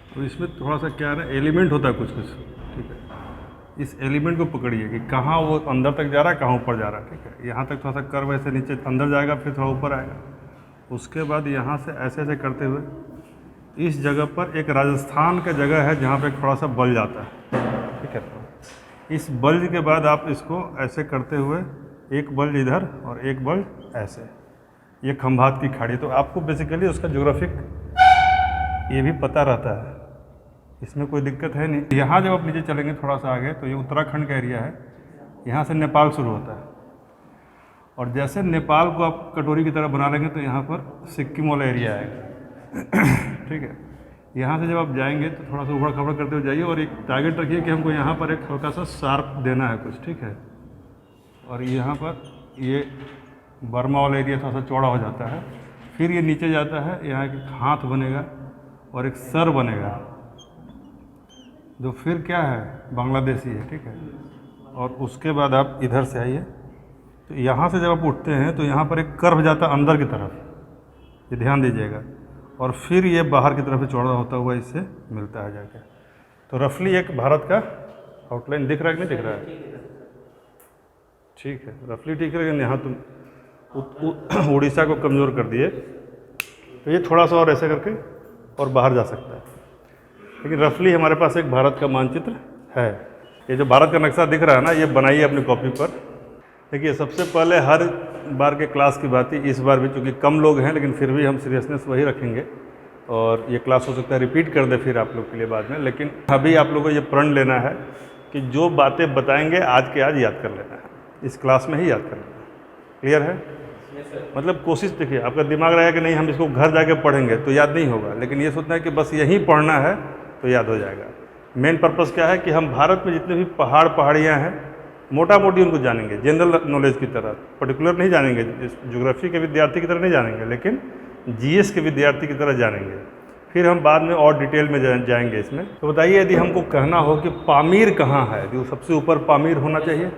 तो इसमें थोड़ा सा क्या है ना, एलिमेंट होता है कुछ कुछ, ठीक है। इस एलिमेंट को पकड़िए कि कहाँ वो अंदर तक जा रहा है, कहाँ ऊपर जा रहा है, ठीक है। यहाँ तक थोड़ा सा कर्व ऐसे नीचे अंदर जाएगा, फिर थोड़ा ऊपर आएगा। उसके बाद यहाँ से ऐसे ऐसे करते हुए इस जगह पर एक राजस्थान का जगह है जहाँ पे थोड़ा सा बल जाता है, ठीक है। इस बल्ज के बाद आप इसको ऐसे करते हुए एक बल्ज इधर और एक बल्ज ऐसे, ये खंभात की खाड़ी। तो आपको बेसिकली उसका ज्योग्राफिक ये भी पता रहता है, इसमें कोई दिक्कत है नहीं। यहाँ जब आप नीचे चलेंगे थोड़ा सा आगे तो ये उत्तराखंड का एरिया है, यहाँ से नेपाल शुरू होता है। और जैसे नेपाल को आप कटोरी की तरह बना लेंगे तो यहाँ पर सिक्किम वाला एरिया आएगा, ठीक है। यहाँ से जब आप जाएंगे तो थोड़ा सा उबड़ खबड़ करते हुए जाइए और एक टारगेट रखिए कि हमको यहाँ पर एक हल्का सा शार्प देना है कुछ, ठीक है। और यहाँ पर ये बर्मा वाला एरिया थोड़ा सा चौड़ा हो जाता है, फिर ये नीचे जाता है, यहाँ एक हाथ बनेगा और एक सर बनेगा, जो फिर क्या है बांग्लादेशी है, ठीक है। और उसके बाद आप इधर से आइए तो यहाँ से जब आप उठते हैं तो यहाँ पर एक कर्व जाता है अंदर की तरफ, ये ध्यान दीजिएगा। और फिर ये बाहर की तरफ चौड़ा होता हुआ इससे मिलता है जाके। तो रफली एक भारत का आउटलाइन दिख रहा है कि नहीं दिख रहा है? ठीक है, रफली ठीक है। लेकिन यहाँ तुम उड़ीसा को कमज़ोर कर दिए तो ये थोड़ा सा और ऐसे करके और बाहर जा सकता है, लेकिन रफली हमारे पास एक भारत का मानचित्र है। ये जो भारत का नक्शा दिख रहा है ना, ये बनाइए अपनी कॉपी पर। देखिए, सबसे पहले हर बार के क्लास की बात ही, इस बार भी चूँकि कम लोग हैं लेकिन फिर भी हम सीरियसनेस वही रखेंगे और ये क्लास हो सकता है रिपीट कर दे फिर आप लोग के लिए बाद में। लेकिन अभी आप लोगों को ये प्रण लेना है कि जो बातें बताएंगे आज के आज याद कर लेना है, इस क्लास में ही याद कर लेना है। क्लियर है? मतलब कोशिश देखिए, आपका दिमाग रहेगा कि नहीं हम इसको घर जाके पढ़ेंगे तो याद नहीं होगा, लेकिन ये सोचना है कि बस यहीं पढ़ना है तो याद हो जाएगा। मेन पर्पस क्या है कि हम भारत में जितने भी पहाड़ पहाड़ियाँ हैं मोटा मोटी उनको जानेंगे, जनरल नॉलेज की तरह, पर्टिकुलर नहीं जानेंगे, ज्योग्राफी के विद्यार्थी की तरह नहीं जानेंगे, लेकिन जीएस के विद्यार्थी की तरह जानेंगे। फिर हम बाद में और डिटेल में जाएंगे इसमें। तो बताइए, यदि हमको कहना हो कि पामीर कहाँ है, जो सबसे ऊपर पामीर होना चाहिए,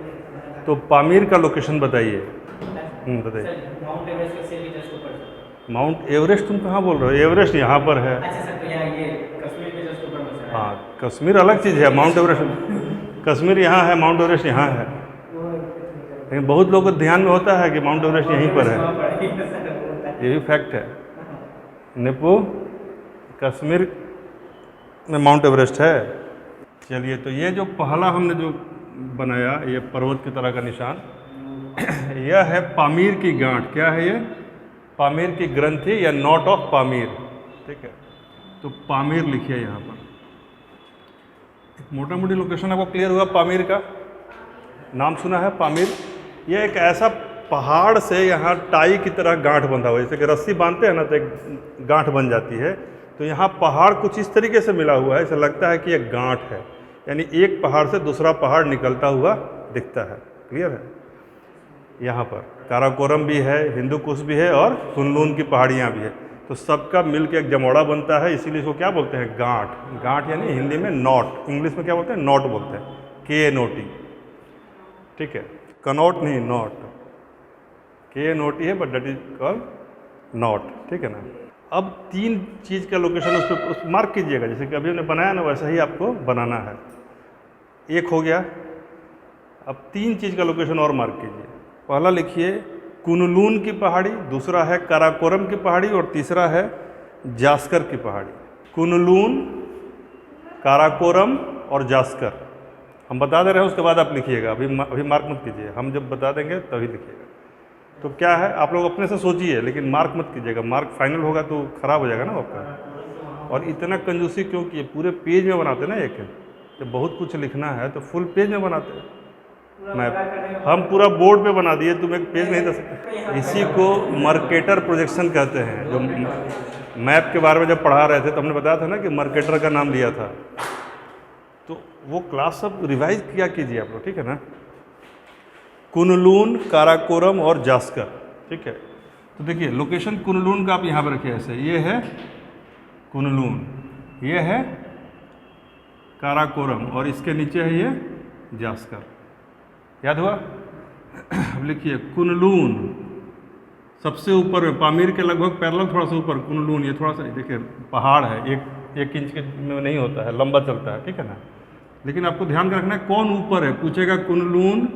तो पामीर का लोकेशन बताइए। बताइए। माउंट एवरेस्ट तुम कहाँ बोल रहे हो? एवरेस्ट यहाँ पर है। हाँ, कश्मीर अलग चीज़ है, माउंट एवरेस्ट कश्मीर यहाँ है, माउंट एवरेस्ट यहाँ है। लेकिन बहुत लोगों को ध्यान में होता है कि माउंट एवरेस्ट यहीं पर है, ये भी फैक्ट है। नेपो कश्मीर में माउंट एवरेस्ट है। चलिए, तो ये जो पहला हमने जो बनाया ये पर्वत की तरह का निशान, यह है पामीर की गांठ। क्या है ये? पामीर की ग्रंथि या नॉट ऑफ पामीर, ठीक है। तो पामीर लिखिए यहाँ पर। मोटा मोटी लोकेशन आपको क्लियर हुआ? पामीर का नाम सुना है? पामीर ये एक ऐसा पहाड़ से यहाँ टाई की तरह गांठ बंधा हुआ है, जैसे कि रस्सी बांधते हैं ना तो एक गांठ बन जाती है। तो यहाँ पहाड़ कुछ इस तरीके से मिला हुआ है, ऐसा लगता है कि एक गांठ है, यानी एक पहाड़ से दूसरा पहाड़ निकलता हुआ दिखता है। क्लियर है? यहाँ पर काराकोरम भी है, हिंदू कुश भी है और कुनलून की पहाड़ियाँ भी है। तो सबका मिल के एक जमोड़ा बनता है, इसीलिए इसको क्या बोलते हैं? गांठ। गांठ यानी हिंदी में नॉट, इंग्लिश में क्या बोलते हैं? नॉट बोलते हैं, KNOT, ठीक है। कनॉट नहीं, नॉट। KNOT है but that is called knot, ठीक है ना। अब तीन चीज़ का लोकेशन उस पर मार्क कीजिएगा, जैसे कि अभी हमने बनाया ना वैसा ही आपको बनाना है। एक हो गया, अब तीन चीज़ का लोकेशन और मार्क कीजिए। पहला लिखिए कुनलून की पहाड़ी, दूसरा है काराकोरम की पहाड़ी और तीसरा है जास्कर की पहाड़ी। कुनलून, काराकोरम और जास्कर हम बता दे रहे हैं, उसके बाद आप लिखिएगा। अभी मार्क मत कीजिए, हम जब बता देंगे तभी लिखिएगा। तो क्या है, आप लोग अपने से सोचिए, लेकिन मार्क मत कीजिएगा, मार्क फाइनल होगा तो ख़राब हो जाएगा ना आपका। और इतना कंजूसी क्यों किए? पूरे पेज में बनाते ना एक, जब बहुत कुछ लिखना है तो फुल पेज में बनाते हैं। मैप हम पूरा बोर्ड पे बना दिए, तुम एक पेज नहीं दे सकते। इसी को मर्केटर प्रोजेक्शन कहते हैं। जो मैप के बारे में जब पढ़ा रहे थे तो हमने बताया था ना कि मर्केटर का नाम लिया था, तो वो क्लास सब रिवाइज किया कीजिए आप लोग, ठीक है ना। कुनलून, काराकोरम और जास्कर, ठीक है। तो देखिए लोकेशन कुनलून का आप यहाँ पर रखिए ऐसे, ये है कुनलून, ये है काराकोरम और इसके नीचे है ये जास्कर। याद हुआ? अब लिखिए कुनलून सबसे ऊपर में, पामीर के लगभग पैरेलल थोड़ा सा ऊपर कुनलून। ये थोड़ा सा देखिए पहाड़ है, एक 1 इंच के में नहीं होता है, लंबा चलता है, ठीक है ना। लेकिन आपको ध्यान में रखना है कौन ऊपर है, पूछेगा कुन-लून,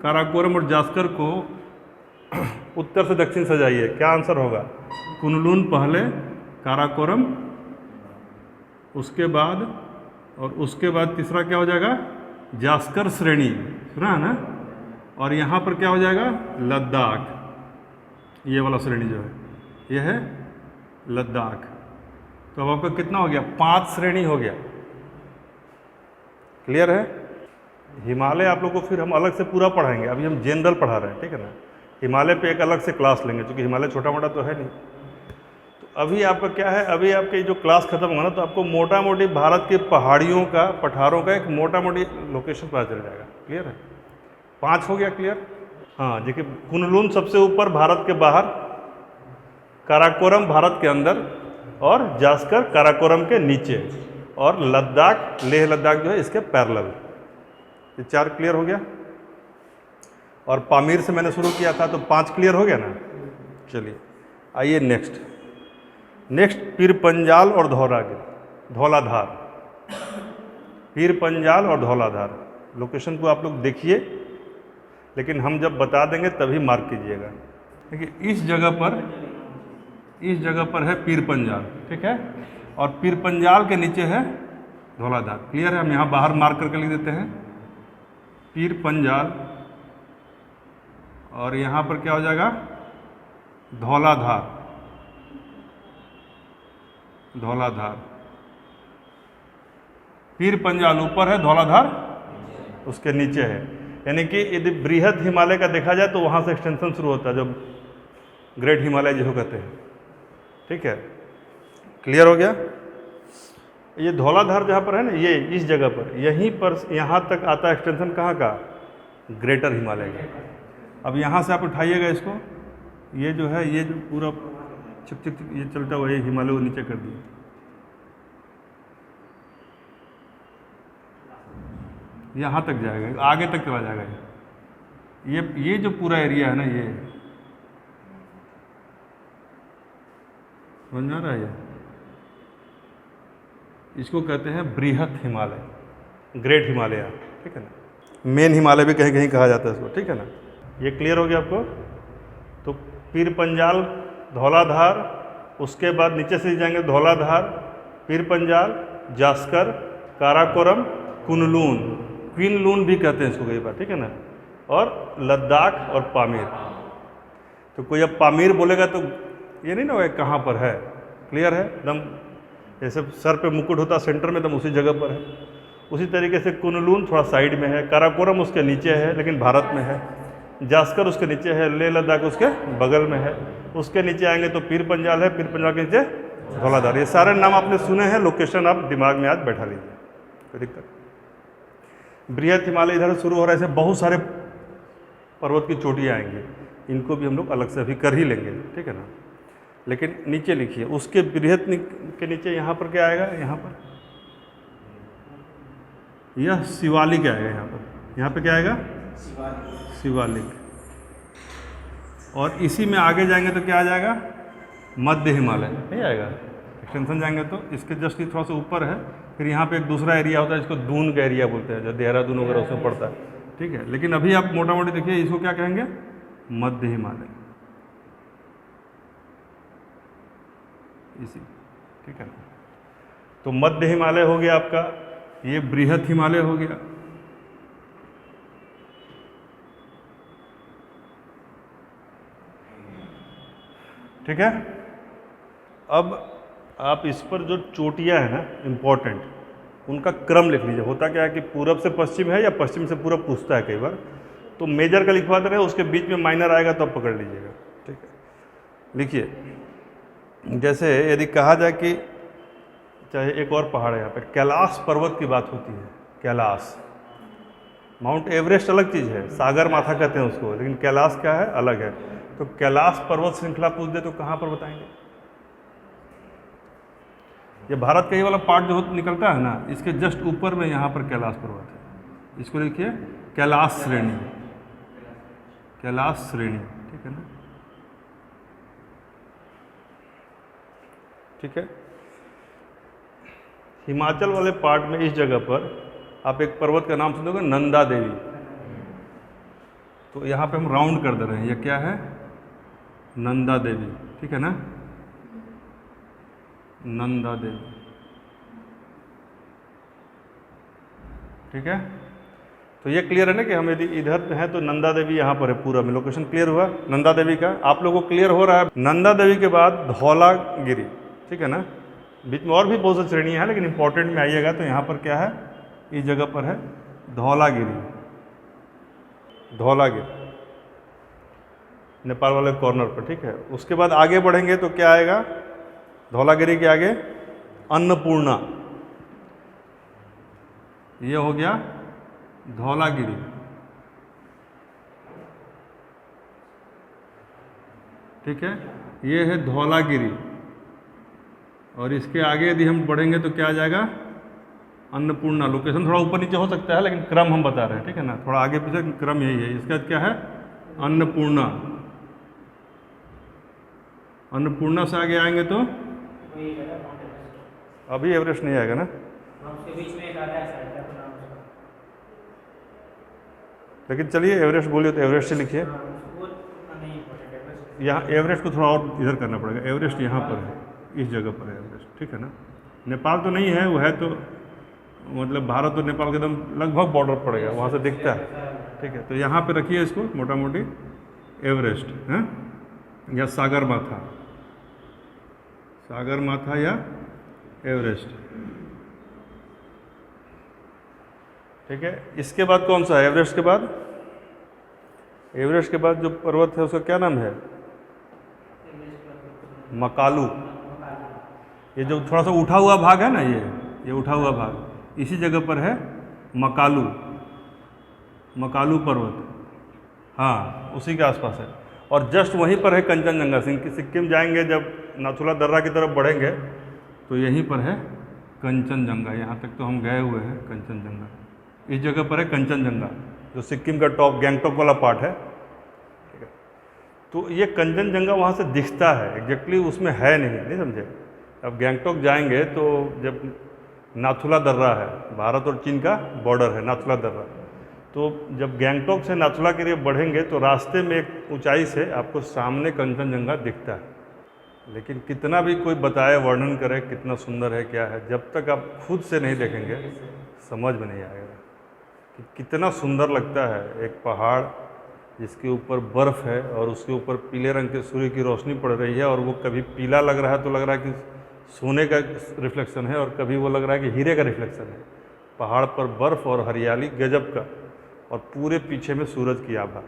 काराकोरम और जास्कर को उत्तर से दक्षिण से जाइए, क्या आंसर होगा? कुन-लून पहले, काराकोरम उसके बाद, और उसके बाद तीसरा क्या हो जाएगा? जास्कर श्रेणी, सुना है ना। और यहाँ पर क्या हो जाएगा? लद्दाख, ये वाला श्रेणी जो है ये है लद्दाख। तो अब आपका कितना हो गया? 5 श्रेणी हो गया। क्लियर है? हिमालय आप लोग को फिर हम अलग से पूरा पढ़ाएंगे, अभी हम जनरल पढ़ा रहे हैं, ठीक है ना। हिमालय पे एक अलग से क्लास लेंगे, क्योंकि हिमालय छोटा मोटा तो है नहीं। तो अभी आपका क्या है, अभी आपके जो क्लास खत्म होगा ना, तो आपको मोटा मोटी भारत की पहाड़ियों का, पठारों का एक मोटा मोटी लोकेशन पता चल जाएगा। क्लियर है? 5 हो गया। क्लियर? हाँ, देखिए कुन-लून सबसे ऊपर भारत के बाहर, काराकोरम भारत के अंदर, और जास्कर काराकोरम के नीचे, और लद्दाख, लेह लद्दाख जो है इसके पैरेलल। ये 4 क्लियर हो गया। और पामीर से मैंने शुरू किया था, तो 5 क्लियर हो गया ना। चलिए आइए नेक्स्ट पीर पंजाल और धौलाधार। पीर पंजाल और धौलाधार लोकेशन को आप लोग देखिए, लेकिन हम जब बता देंगे तभी मार्क कीजिएगा। देखिए इस जगह पर है पीर पंजाल, ठीक है, और पीर पंजाल के नीचे है धौलाधार। क्लियर है? हम यहाँ बाहर मार्क करके लिख देते हैं पीर पंजाल, और यहाँ पर क्या हो जाएगा? धौलाधार। पीर पंजाल ऊपर है, धौलाधार उसके नीचे है। यानी कि यदि बृहद हिमालय का देखा जाए तो वहाँ से एक्सटेंशन शुरू होता है, जो ग्रेट हिमालय जिसको कहते हैं, ठीक है। क्लियर हो गया? ये धौलाधार जहाँ पर है ना, ये इस जगह पर, यहीं पर यहाँ तक आता है एक्सटेंशन, कहाँ का? ग्रेटर हिमालय का। अब यहाँ से आप उठाइएगा इसको, ये जो है, ये जो पूरा चिप ये चलता हुआ ये हिमालय को नीचे कर दिया। यहाँ तक जाएगा, आगे तक चला जाएगा। ये जो पूरा एरिया है ना, ये समझ में आ रहा है? इसको कहते हैं बृहद हिमालय, ग्रेट हिमालय, ठीक है ना। मेन हिमालय भी कहीं कहीं कहा जाता है इसको, ठीक है ना। ये क्लियर हो गया आपको? तो पीर पंजाल, धौलाधार, उसके बाद नीचे से जाएंगे धौलाधार, पीर पंजाल, जास्कर, काराकोरम, कुन-लून, क्वीन-लून भी कहते हैं इसको कई बार, ठीक है ना, और लद्दाख और पामीर। तो कोई अब पामीर बोलेगा तो ये नहीं ना होगा कहाँ पर है। क्लियर है? एकदम जैसे सर पे मुकुट होता सेंटर में, एकदम उसी जगह पर है। उसी तरीके से कुन-लून थोड़ा साइड में है, काराकोरम उसके नीचे है लेकिन भारत में है, जास्कर उसके नीचे है, लेह लद्दाख उसके बगल में है, उसके नीचे आएंगे तो पीर पंजाल है, पीर पंजाल के नीचे धौलाधार। ये सारे नाम आपने सुने हैं, लोकेशन आप दिमाग में आज बैठा लीजिए, कोई दिक्कत। बृहद हिमालय इधर शुरू हो रहा है, ऐसे बहुत सारे पर्वत की चोटियाँ आएंगी, इनको भी हम लोग अलग से अभी कर ही लेंगे, ठीक है ना। लेकिन नीचे लिखिए, उसके बृहद के नीचे यहाँ पर क्या आएगा? यहाँ पर यह शिवालिक आएगा। यहाँ पे क्या आएगा? शिवालिक। और इसी में आगे जाएंगे तो क्या आ जाएगा? मध्य हिमालय, नहीं आएगा? एक्सटेंशन जाएंगे तो इसके जस्ट थोड़ा सा ऊपर है। फिर यहाँ पे एक दूसरा एरिया होता है जिसको दून का एरिया बोलते हैं, जो देहरादून वगैरह उसमें पड़ता है, ठीक है। लेकिन अभी आप मोटा मोटी देखिए, इसको क्या कहेंगे? मध्य हिमालय, इसी, ठीक है। तो मध्य हिमालय हो गया आपका, ये बृहद हिमालय हो गया, ठीक है। अब आप इस पर जो चोटियां हैं ना इम्पोर्टेंट, उनका क्रम लिख लीजिए। होता क्या है कि पूरब से पश्चिम है या पश्चिम से पूरब पूछता है कई बार, तो मेजर का लिखवा दे रहे हैं, उसके बीच में माइनर आएगा तो आप पकड़ लीजिएगा, ठीक है। लिखिए, जैसे यदि कहा जाए कि चाहे एक और पहाड़ है यहाँ पे, कैलाश पर्वत की बात होती है। कैलाश, माउंट एवरेस्ट अलग चीज़ है, सागर माथा कहते हैं उसको, लेकिन कैलाश क्या है? अलग है। तो कैलाश पर्वत श्रृंखला पूछ दे तो कहाँ पर बताएंगे? ये भारत का ये वाला पार्ट जो निकलता है ना, इसके जस्ट ऊपर में यहाँ पर कैलाश पर्वत है। इसको लिखिए कैलाश श्रेणी, कैलाश श्रेणी, ठीक है ना, ठीक है। हिमाचल वाले पार्ट में इस जगह पर आप एक पर्वत का नाम सुनोगे, नंदा देवी। तो यहाँ पे हम राउंड कर दे रहे हैं, ये क्या है, नंदा देवी, ठीक है ना, नंदा देवी, ठीक है। तो ये क्लियर है ना कि हम यदि इधर हैं तो नंदा देवी यहाँ पर है, पूरा में लोकेशन क्लियर हुआ नंदा देवी का, आप लोगों को क्लियर हो रहा है। नंदा देवी के बाद धौलागिरी, ठीक है ना, बीच में और भी बहुत सी श्रेणियाँ हैं लेकिन इंपॉर्टेंट में आइएगा तो यहाँ पर क्या है, इस जगह पर है धौलागिरी, धौलागिरी नेपाल वाले कॉर्नर पर, ठीक है। उसके बाद आगे बढ़ेंगे तो क्या आएगा, धौलागिरी के आगे अन्नपूर्णा, ये हो गया धौलागिरी, ठीक है, ये है धौलागिरी। और इसके आगे यदि हम बढ़ेंगे तो क्या आ जाएगा, अन्नपूर्णा। लोकेशन थोड़ा ऊपर नीचे हो सकता है लेकिन क्रम हम बता रहे हैं, ठीक है ना, थोड़ा आगे पीछे क्रम यही है। इसका क्या है, अन्नपूर्णा। अन्नपूर्णा से आगे आएंगे तो अभी एवरेस्ट नहीं आएगा ना, लेकिन चलिए एवरेस्ट बोलिए तो एवरेस्ट से लिखिए। यहाँ एवरेस्ट को थोड़ा और इधर करना पड़ेगा, एवरेस्ट यहाँ पर है, इस जगह पर है एवरेस्ट, ठीक है ना। नेपाल तो नहीं है, वो है तो मतलब भारत और नेपाल के एकदम लगभग बॉर्डर पड़ेगा, वहाँ से दिखता है, ठीक है। तो यहाँ पे रखिए इसको मोटा मोटी एवरेस्ट है, या सागरमाथा, सागरमाथा या एवरेस्ट, ठीक है। इसके बाद कौन सा है, एवरेस्ट के बाद, एवरेस्ट के बाद जो पर्वत है उसका क्या नाम है, मकालू। ये जो थोड़ा सा उठा हुआ भाग है ना, ये उठा हुआ भाग इसी जगह पर है मकालू, मकालू पर्वत, हाँ उसी के आसपास है। और जस्ट वहीं पर है कंचनजंगा। सिक्किम जाएंगे जब नाथुला दर्रा की तरफ बढ़ेंगे तो यहीं पर है कंचनजंगा, यहाँ तक तो हम गए हुए हैं। कंचनजंगा इस जगह पर है, कंचनजंगा जो सिक्किम का टॉप गैंगटॉक वाला पार्ट है, ठीक है। तो ये कंचनजंगा वहाँ से दिखता है, एग्जैक्टली उसमें है नहीं समझे। अब गैंगटॉक जाएंगे तो जब नाथुला दर्रा है, भारत और चीन का बॉर्डर है नाथुला दर्रा, तो जब गैंगटॉक से नाथुला के लिए बढ़ेंगे तो रास्ते में एक ऊंचाई से आपको सामने कंचनजंगा दिखता है। लेकिन कितना भी कोई बताए, वर्णन करे कितना सुंदर है क्या है, जब तक आप खुद से नहीं देखेंगे समझ में नहीं आएगा कि कितना सुंदर लगता है। एक पहाड़ जिसके ऊपर बर्फ़ है और उसके ऊपर पीले रंग के सूर्य की रोशनी पड़ रही है, और वो कभी पीला लग रहा है तो लग रहा है कि सोने का रिफ्लेक्शन है, और कभी वो लग रहा है कि हीरे का रिफ्लेक्शन है। पहाड़ पर बर्फ़ और हरियाली गजब का, और पूरे पीछे में सूरज की आभा।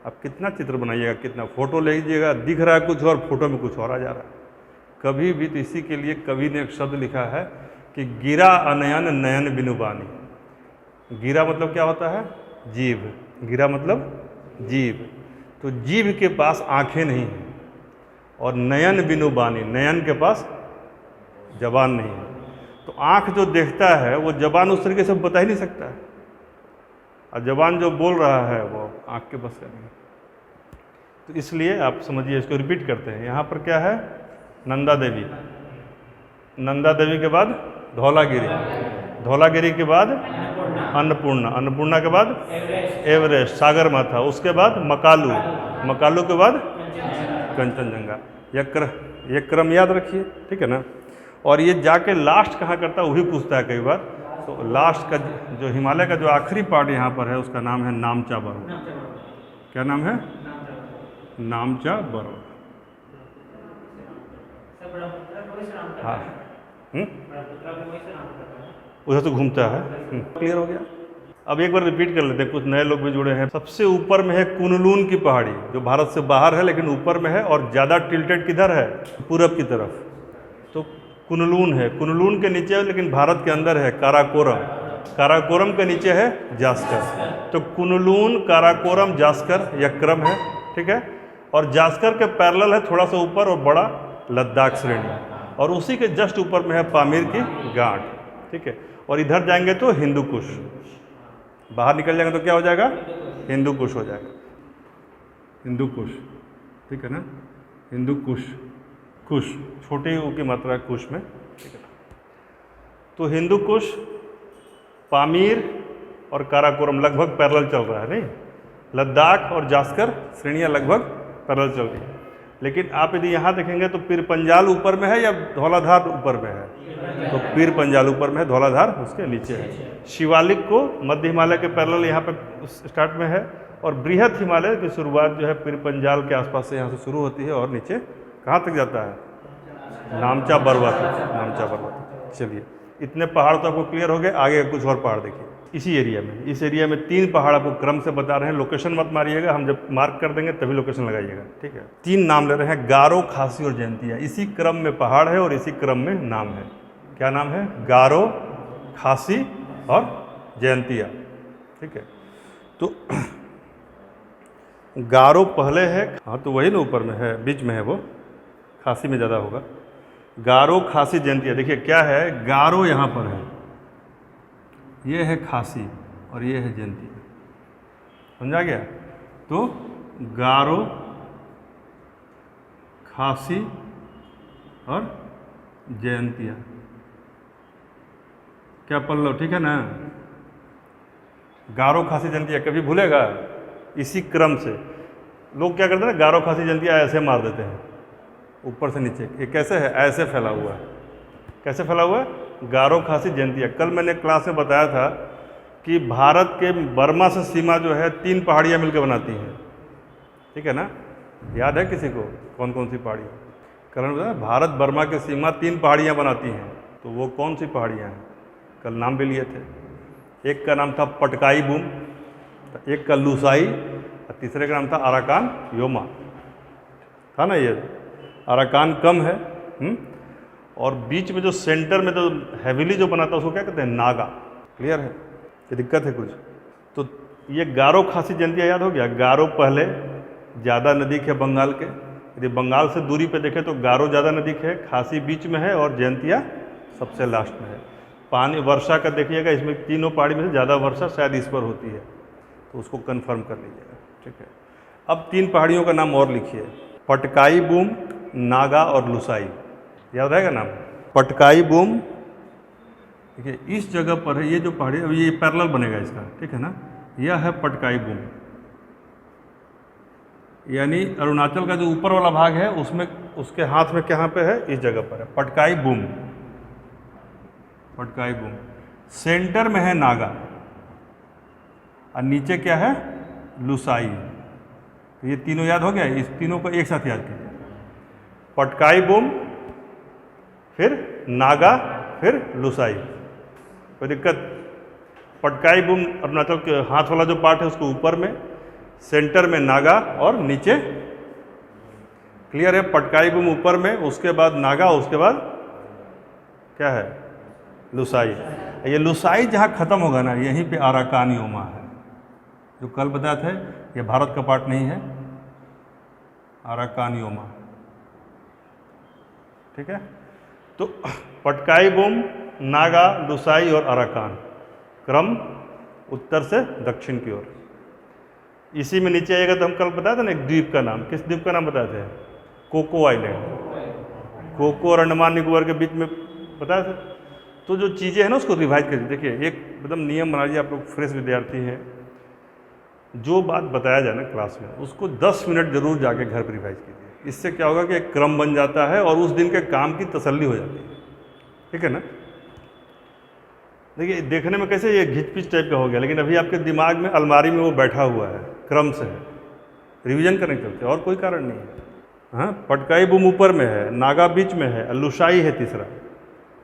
आप कितना चित्र बनाइएगा, कितना फ़ोटो ले लीजिएगा, दिख रहा है कुछ और फोटो में कुछ और आ जा रहा है। कभी भी, तो इसी के लिए कवि ने एक शब्द लिखा है कि गिरा अनयन नयन बिनु बानी। गिरा मतलब क्या होता है, जीभ, गिरा मतलब जीभ। तो जीभ के पास आंखें नहीं हैं, और नयन बिनु बानी, नयन के पास जबान नहीं है। तो आँख जो देखता है वो जबान उस तरीके से बता ही नहीं सकता है, और जबान जो बोल रहा है वो आँख के बस का नहीं। तो इसलिए आप समझिए, इसको रिपीट करते हैं। यहाँ पर क्या है, नंदा देवी, नंदा देवी के बाद धौलागिरी, धौलागिरी के बाद अन्नपूर्णा, अन्नपूर्णा के बाद एवरेस्ट, सागरमाथा, उसके बाद मकालू, मकालू के बाद कंचनजंगा। यह क्रम याद रखिए, ठीक है ना। और ये जाके लास्ट कहाँ करता है वो भी पूछता है कई बार। तो लास्ट का जो हिमालय का जो आखिरी पार्ट यहाँ पर है उसका नाम है नामचा पर्वत। क्या नाम है, नामचा पर्वत। हाँ, उधर तो घूमता है। क्लियर हो गया। अब एक बार रिपीट कर लेते हैं, कुछ नए लोग भी जुड़े हैं। सबसे ऊपर में है कुनलून की पहाड़ी, जो भारत से बाहर है लेकिन ऊपर में है, और ज़्यादा टिल्टेड किधर है, पूरब की तरफ। तो कुनलून है, कुनलून के नीचे है लेकिन भारत के अंदर है काराकोरम, काराकोरम के नीचे है जास्कर। तो कुनलून, काराकोरम, जास्कर यह क्रम है, ठीक है। और जास्कर के पैरेलल है थोड़ा सा ऊपर और बड़ा लद्दाख श्रेणी, और उसी के जस्ट ऊपर में है पामीर की गांठ, ठीक है। और इधर जाएंगे तो हिंदू कुश, बाहर निकल जाएंगे तो क्या हो जाएगा, हिंदू कुश हो जाएगा, हिंदू कुश, ठीक है ना। हिंदू कुश, कुश छोटी ऊ की मात्रा है कुश में, ठीक है। तो हिंदू कुश, पामीर और काराकोरम लगभग पैरेलल चल रहा है, नहीं? लद्दाख और जास्कर श्रेणियाँ लगभग पैरेलल चल रही है। लेकिन आप यदि यहाँ देखेंगे तो पीर पंजाल ऊपर में है या धौलाधार ऊपर में है? तो पीर पंजाल ऊपर में है, धौलाधार उसके नीचे है। शिवालिक को मध्य हिमालय के पैरेलल यहाँ पे स्टार्ट में है, और बृहद हिमालय की शुरुआत जो है पीर पंजाल के आसपास से यहाँ से शुरू होती है और नीचे कहाँ तक जाता है? नामचा बरवा तक, नामचा बरवा तक। चलिए, इतने पहाड़ तो आपको क्लियर हो गए। आगे कुछ और पहाड़ देखिए इसी एरिया में। इस एरिया में 3 पहाड़ आपको क्रम से बता रहे हैं, लोकेशन मत मारिएगा, हम जब मार्क कर देंगे तभी लोकेशन लगाइएगा, ठीक है? 3 नाम ले रहे हैं, गारो, खासी और जयंतिया। इसी क्रम में पहाड़ है और इसी क्रम में नाम है। क्या नाम है? गारो, खासी और जयंतिया, ठीक है? तो गारो पहले है, हाँ तो वही ना ऊपर में है, बीच में है वो, खासी में ज़्यादा होगा। गारो, खासी, जयंतिया। देखिए क्या है, गारो यहाँ पर है, ये है खासी और ये है जयंतिया, समझा गया? तो गारो, खासी और जयंतिया, क्या पल्लव, ठीक है ना? गारो, खासी, जयंतिया कभी भूलेगा? इसी क्रम से लोग क्या करते हैं ना, गारो, खासी, जयंतिया ऐसे मार देते हैं ऊपर से नीचे। ये कैसे है? ऐसे फैला हुआ है। कैसे फैला हुआ है? गारो, खासी, जयंतिया। कल मैंने क्लास में बताया था कि भारत के बर्मा से सीमा जो है 3 पहाड़ियाँ मिलकर बनाती हैं, ठीक है ना? याद है किसी को कौन कौन सी पहाड़ियाँ? कल मैंने बताया भारत बर्मा की सीमा 3 पहाड़ियाँ बनाती हैं, तो वो कौन सी पहाड़ियाँ हैं? कल नाम भी लिए थे। एक का नाम था पटकाई बूम, एक का लुसाई, और तीसरे का नाम था अराकान योमा, था ना? ये अराकान कम है, और बीच में जो सेंटर में जो हैविली जो बनाता है उसको क्या कहते हैं? नागा। क्लियर है? ये दिक्कत है कुछ? तो ये गारो, खासी, जयंतिया याद हो गया। गारो पहले ज़्यादा नज़दीक है बंगाल के, यदि बंगाल से दूरी पे देखें तो गारो ज़्यादा नज़दीक है, खासी बीच में है और जयंतिया सबसे लास्ट में है। पानी वर्षा का देखिएगा, इसमें तीनों पहाड़ी में से ज़्यादा वर्षा शायद इस पर होती है, तो उसको कन्फर्म कर लीजिएगा, ठीक है? अब 3 पहाड़ियों का नाम और लिखिए, पटकाई बूम, नागा और लुसाई। याद रहेगा नाम? पटकाई बूम, देखिए इस जगह पर है, ये जो पहाड़ी, अब ये पैरेलल बनेगा इसका, ठीक है ना? यह है पटकाई बूम, यानी अरुणाचल का जो ऊपर वाला भाग है उसमें, उसके हाथ में कहाँ पे है? इस जगह पर है Patkai boom. Patkai boom centre में है नागा, और नीचे क्या है? लुसाई। तो ये तीनों याद हो गया? इस तीनों को एक साथ याद कीजिए, पटकाई बूम, फिर नागा, फिर लुसाई। कोई दिक्कत? पटकाई बूम अरुणाचल के हाथ वाला जो पार्ट है उसको ऊपर में, सेंटर में नागा और नीचे, क्लियर है? पटकाई बूम ऊपर में, उसके बाद नागा, उसके बाद क्या है? लुसाई। ये लुसाई जहाँ ख़त्म होगा ना, यहीं पे अराकान योमा है, जो कल बताया था। ये भारत का पार्ट नहीं है, अराकान योमा, ठीक है? तो पटकाई बूम, नागा, लुसाई और अराकान, क्रम उत्तर से दक्षिण की ओर। इसी में नीचे आएगा तो हम कल बताया था ना एक द्वीप का नाम, किस द्वीप का नाम बताए थे? Cocoa island. कोको और अंडमान निकोबार के बीच में बताया था। तो जो चीज़ें हैं ना उसको रिवाइज करिए। देखिए एक एकदम नियम बना लीजिए, आप लोग फ्रेश विद्यार्थी हैं, जो बात बताया जाए ना क्लास में उसको 10 मिनट जरूर जाके घर पर रिवाइज कीजिए। इससे क्या होगा कि एक क्रम बन जाता है और उस दिन के काम की तसल्ली हो जाती है, ठीक है ना? देखिए देखने में कैसे ये घिच-पिच टाइप का हो गया, लेकिन अभी आपके दिमाग में अलमारी में वो बैठा हुआ है, क्रम से है, रिवीजन करने के चलते, और कोई कारण नहीं है। हाँ, पटकाई बूम ऊपर में है, नागा बीच में है, लुसाई है तीसरा,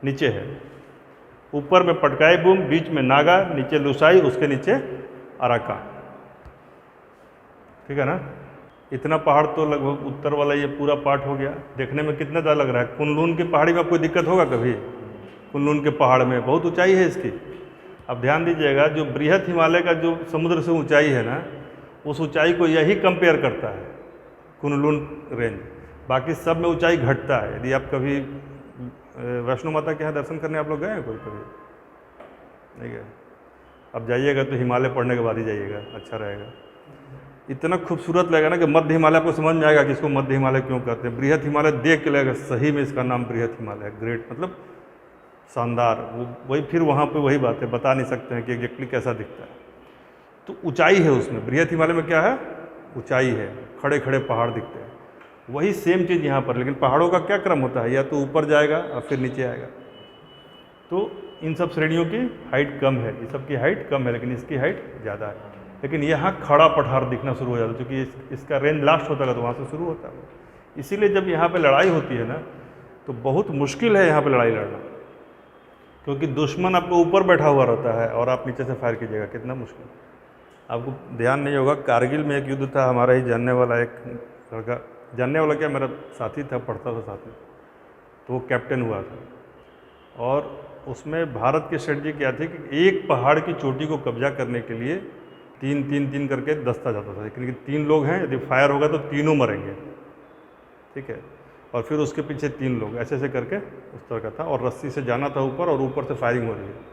नीचे है। ऊपर में पटकाई बूम, बीच में नागा, नीचे लुसाई, उसके नीचे अराकान, ठीक है ना? इतना पहाड़ तो लगभग उत्तर वाला ये पूरा पार्ट हो गया। देखने में कितना ज़्यादा लग रहा है। कुनलून की पहाड़ी में कोई दिक्कत होगा कभी? कुनलून के पहाड़ में बहुत ऊंचाई है इसकी। अब ध्यान दीजिएगा, जो बृहद हिमालय का जो समुद्र से ऊंचाई है ना, उस ऊंचाई को यही कंपेयर करता है कुनलून रेंज। बाकी सब में ऊंचाई घटता है। यदि आप कभी वैष्णो माता के यहाँ दर्शन करने आप लोग गए हैं कोई? कभी नहीं गए? अब जाइएगा तो हिमालय पढ़ने के बाद ही जाइएगा, अच्छा रहेगा। इतना खूबसूरत लगेगा ना कि मध्य हिमालय आपको समझ में आएगा कि इसको मध्य हिमालय क्यों कहते हैं। बृहद हिमालय देख के लगेगा सही में इसका नाम बृहद हिमालय है। ग्रेट मतलब शानदार, वो वही फिर वहाँ पे वही बात है, बता नहीं सकते हैं कि एग्जैक्टली कैसा दिखता है। तो ऊंचाई है उसमें, बृहत हिमालय में क्या है, ऊंचाई है, खड़े खड़े पहाड़ दिखते हैं। वही सेम चीज़ यहाँ पर, लेकिन पहाड़ों का क्या क्रम होता है, या तो ऊपर जाएगा और फिर नीचे आएगा। तो इन सब श्रेणियों की हाइट कम है, इस सब की हाइट कम है, लेकिन इसकी हाइट ज़्यादा है। लेकिन यहाँ खड़ा पठार दिखना शुरू हो जाता है, क्योंकि इसका रेंज लास्ट होता है तो वहाँ से शुरू होता है। इसीलिए जब यहाँ पे लड़ाई होती है ना, तो बहुत मुश्किल है यहाँ पे लड़ाई लड़ना, क्योंकि दुश्मन आपको ऊपर बैठा हुआ रहता है और आप नीचे से फायर कीजिएगा, कितना मुश्किल। आपको ध्यान नहीं होगा, कारगिल में एक युद्ध था, हमारा ही जानने वाला एक लड़का, जानने वाला क्या, मेरा साथी था, पढ़ता था साथ में, तो वो कैप्टन हुआ था। और उसमें भारत की स्ट्रेटजी क्या थी कि एक पहाड़ की चोटी को कब्जा करने के लिए तीन करके दस्ता जाता था, लेकिन 3 लोग हैं, यदि फायर होगा तो तीनों मरेंगे, ठीक है। और फिर उसके पीछे 3 लोग, ऐसे ऐसे करके उस तरह का था, और रस्सी से जाना था ऊपर, और ऊपर से फायरिंग हो रही है।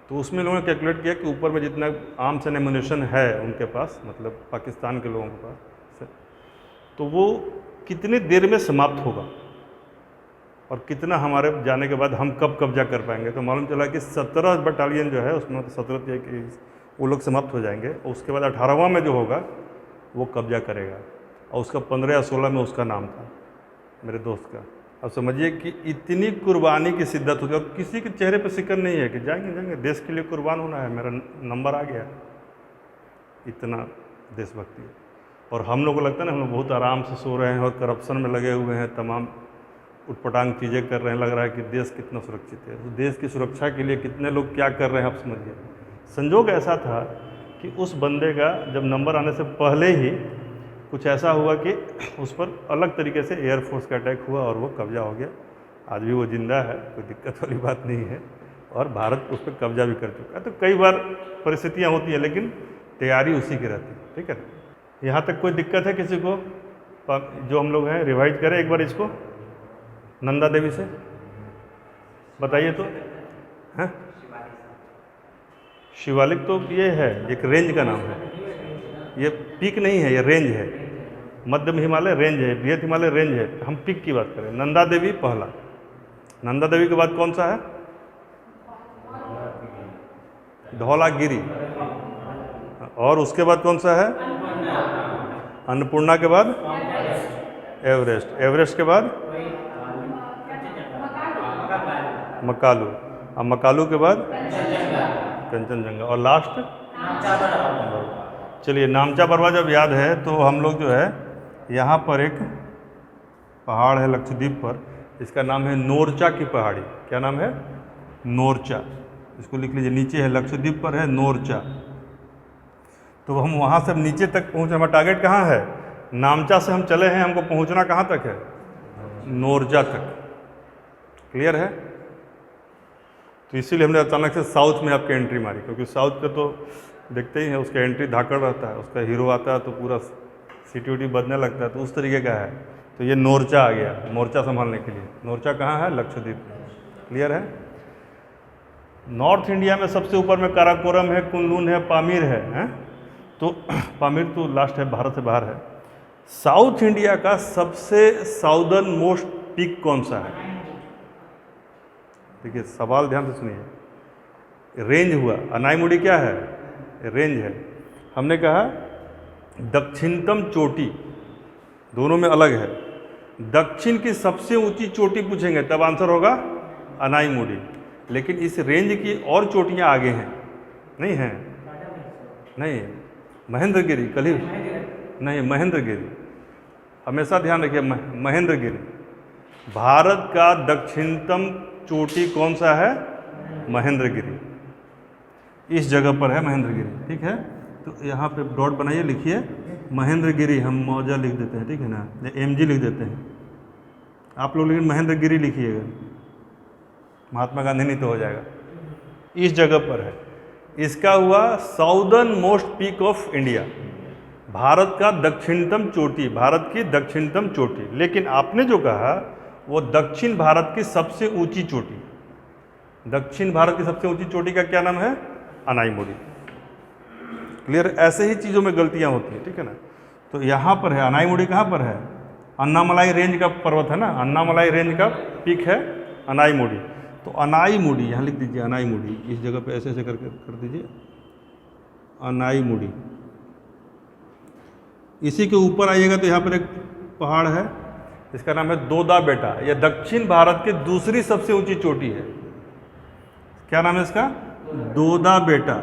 तो उसमें लोगों ने कैलकुलेट किया कि ऊपर में जितना आर्म्स एंड एमुनिशन है उनके पास, मतलब पाकिस्तान के लोगों के पास, तो वो कितनी देर में समाप्त होगा, और कितना हमारे जाने के बाद हम कब कब्जा कर पाएंगे। तो मालूम चला कि 17 बटालियन जो है उसमें, तो 17 वो लोग समाप्त हो जाएंगे, और उसके बाद 18वां में जो होगा वो कब्जा करेगा। और उसका 15 या 16 में उसका नाम था, मेरे दोस्त का। अब समझिए कि इतनी कुर्बानी की शिद्दत होती है, और किसी के चेहरे पर शिकन नहीं है कि जाएंगे देश के लिए कुर्बान होना है, मेरा नंबर आ गया, इतना देशभक्ति। और हम लोग को लगता है ना, हम लोग बहुत आराम से सो रहे हैं और करप्शन में लगे हुए हैं, तमाम उटपटांग चीज़ें कर रहे हैं, लग रहा है कि देश कितना सुरक्षित है। तो देश की सुरक्षा के लिए कितने लोग क्या कर रहे हैं, आप समझिए। संजोग ऐसा था कि उस बंदे का जब नंबर आने से पहले ही कुछ ऐसा हुआ कि उस पर अलग तरीके से एयरफोर्स का अटैक हुआ, और वो कब्जा हो गया। आज भी वो जिंदा है, कोई दिक्कत वाली बात नहीं है, और भारत उस पर कब्जा भी कर चुका है। तो कई बार परिस्थितियाँ होती हैं, लेकिन तैयारी उसी की रहती है, ठीक है। यहाँ तक कोई दिक्कत है किसी को, जो हम लोग हैं, रिवाइज करें एक बार इसको नंदा देवी से, बताइए तो। हैं, शिवालिक तो ये है, एक रेंज का नाम है, ये पीक नहीं है, ये रेंज है। मध्य हिमालय रेंज है, बृहत हिमालय रेंज है, हम पीक की बात करें। नंदा देवी पहला, नंदा देवी के बाद कौन सा है, धौलागिरी, और उसके बाद कौन सा है, अन्नपूर्णा के बाद एवरेस्ट, एवरेस्ट के बाद मकालू, और मकालू के बाद कंचनजंगा, और लास्ट। चलिए, नामचा बरवा जब याद है तो हम लोग जो है, यहाँ पर एक पहाड़ है लक्षद्वीप पर, इसका नाम है नोरचा की पहाड़ी। क्या नाम है, नोरचा, इसको लिख लीजिए, नीचे है, लक्षद्वीप पर है नोरचा। तो हम वहाँ से नीचे तक पहुँचे, हमारा टारगेट कहाँ है, नामचा से हम चले हैं, हमको पहुँचना कहाँ तक है, नोरचा तक। क्लियर है। तो इसीलिए हमने अचानक से साउथ में आपकी एंट्री मारी, क्योंकि साउथ का तो देखते ही हैं, उसका एंट्री धाकड़ रहता है, उसका हीरो आता है तो पूरा सिटी उटी बदलने लगता है, तो उस तरीके का है। तो ये नोरचा आ गया, मोर्चा संभालने के लिए। नोरचा कहाँ है, लक्षद्वीप में। क्लियर है। नॉर्थ इंडिया में सबसे ऊपर में काराकोरम है, कुनलुन है, पामीर है, तो पामीर तो लास्ट है, भारत से बाहर है। साउथ इंडिया का सबसे साउदर्न मोस्ट पीक कौन सा है, देखिए सवाल ध्यान से सुनिए। रेंज हुआ, अनाईमुड़ी क्या है, रेंज है। हमने कहा दक्षिणतम चोटी, दोनों में अलग है। दक्षिण की सबसे ऊंची चोटी पूछेंगे तब आंसर होगा अनाईमुड़ी, लेकिन इस रेंज की और चोटियां आगे हैं, नहीं हैं, नहीं, महेंद्रगिरी, कल ही नहीं, महेंद्रगिरी, हमेशा ध्यान रखिए, महेंद्रगिरी। भारत का दक्षिणतम चोटी कौन सा है, महेंद्रगिरी, इस जगह पर है महेंद्रगिरी, ठीक है। तो यहाँ पे डॉट बनाइए, लिखिए महेंद्रगिरी, हम मौजा लिख देते हैं, ठीक है ना, या एमजी लिख देते हैं आप लोग, लेकिन महेंद्रगिरी लिखिएगा, महात्मा गांधी नहीं तो हो जाएगा। इस जगह पर है, इसका हुआ southern most peak of India, Bharat का दक्षिणतम चोटी, भारत की दक्षिणतम चोटी। लेकिन आपने जो कहा वो दक्षिण भारत की सबसे ऊंची चोटी, दक्षिण भारत की सबसे ऊंची चोटी का क्या नाम है, अनाईमुड़ी। क्लियर। ऐसे ही चीज़ों में गलतियां होती हैं, ठीक है ना। तो यहाँ पर है अनाईमुड़ी, कहाँ पर है, अन्नामलाई रेंज का पर्वत है ना, अन्नामलाई रेंज का पीक है अनाईमुड़ी। तो अनाईमुडी, यहाँ लिख दीजिए अनाईमुडी, इस जगह पे ऐसे ऐसे करके कर दीजिए अनाईमुडी। इसी के ऊपर आइएगा तो यहाँ पर एक पहाड़ है, इसका नाम है दोदा बेटा। यह दक्षिण भारत की दूसरी सबसे ऊंची चोटी है। क्या नाम है इसका? दोदा बेटा।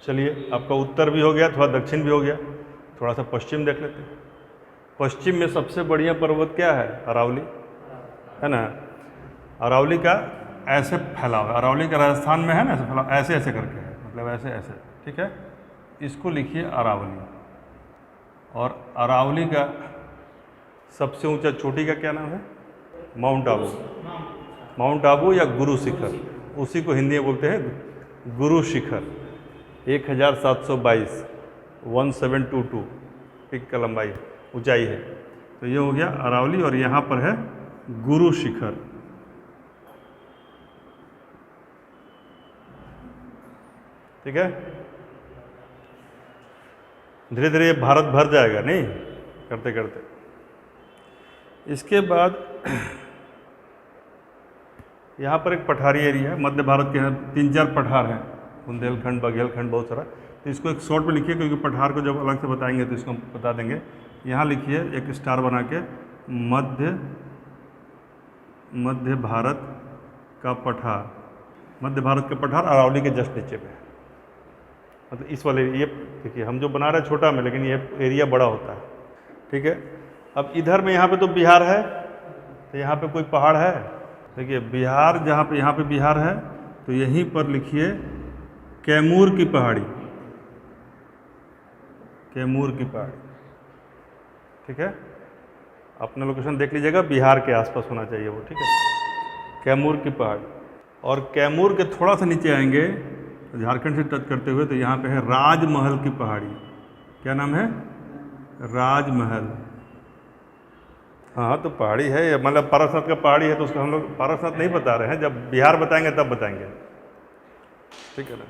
चलिए, आपका उत्तर भी हो गया, थोड़ा दक्षिण भी हो गया, थोड़ा सा पश्चिम देख लेते हैं। पश्चिम में सबसे बढ़िया पर्वत क्या है? अरावली, है ना। अरावली का ऐसे फैलाव है, अरावली का राजस्थान में है ना, ऐसे फैलाव, ऐसे ऐसे करके है, मतलब ऐसे ऐसे, ठीक है। इसको लिखिए अरावली। और अरावली का सबसे ऊंचा चोटी का क्या नाम है? माउंट आबू। माउंट आबू या गुरु शिखर, उसी को हिंदी में बोलते हैं गुरु शिखर। 1722 1722 फीट का लंबाई ऊंचाई है। तो ये हो गया अरावली, और यहाँ पर है गुरु शिखर। ठीक है, धीरे धीरे ये भारत भर जाएगा, नहीं करते करते। इसके बाद यहाँ पर एक पठारी एरिया है, मध्य भारत के 3-4 पठार हैं, बुंदेलखंड, बघेलखंड, बहुत सारा। तो इसको एक शॉर्ट में लिखिए, क्योंकि पठार को जब अलग से बताएंगे तो इसको हम बता देंगे। यहाँ लिखिए एक स्टार बना के, मध्य भारत का पठार। मध्य भारत का पठार अरावली के जस्ट नीचे पे है। मतलब इस वाले, ये देखिए हम जो बना रहे हैं छोटा में, लेकिन ये एरिया बड़ा होता है। ठीक है, अब इधर में यहाँ पे तो बिहार है, तो यहाँ पे कोई पहाड़ है? देखिए बिहार, जहाँ पे यहाँ पे बिहार है, तो यहीं पर लिखिए कैमूर की पहाड़ी, कैमूर की पहाड़ी। ठीक है, अपना लोकेशन देख लीजिएगा, बिहार के आसपास होना चाहिए वो। ठीक है, कैमूर की पहाड़ी। और कैमूर के थोड़ा सा नीचे आएंगे, झारखंड से टच करते हुए, तो यहाँ पे है राजमहल की पहाड़ी। क्या नाम है? राजमहल। हाँ, तो पहाड़ी है, मतलब पारसनाथ का पहाड़ी है, तो उसको हम लोग पारसनाथ नहीं बता रहे हैं, जब बिहार बताएंगे तब बताएंगे। ठीक है ना,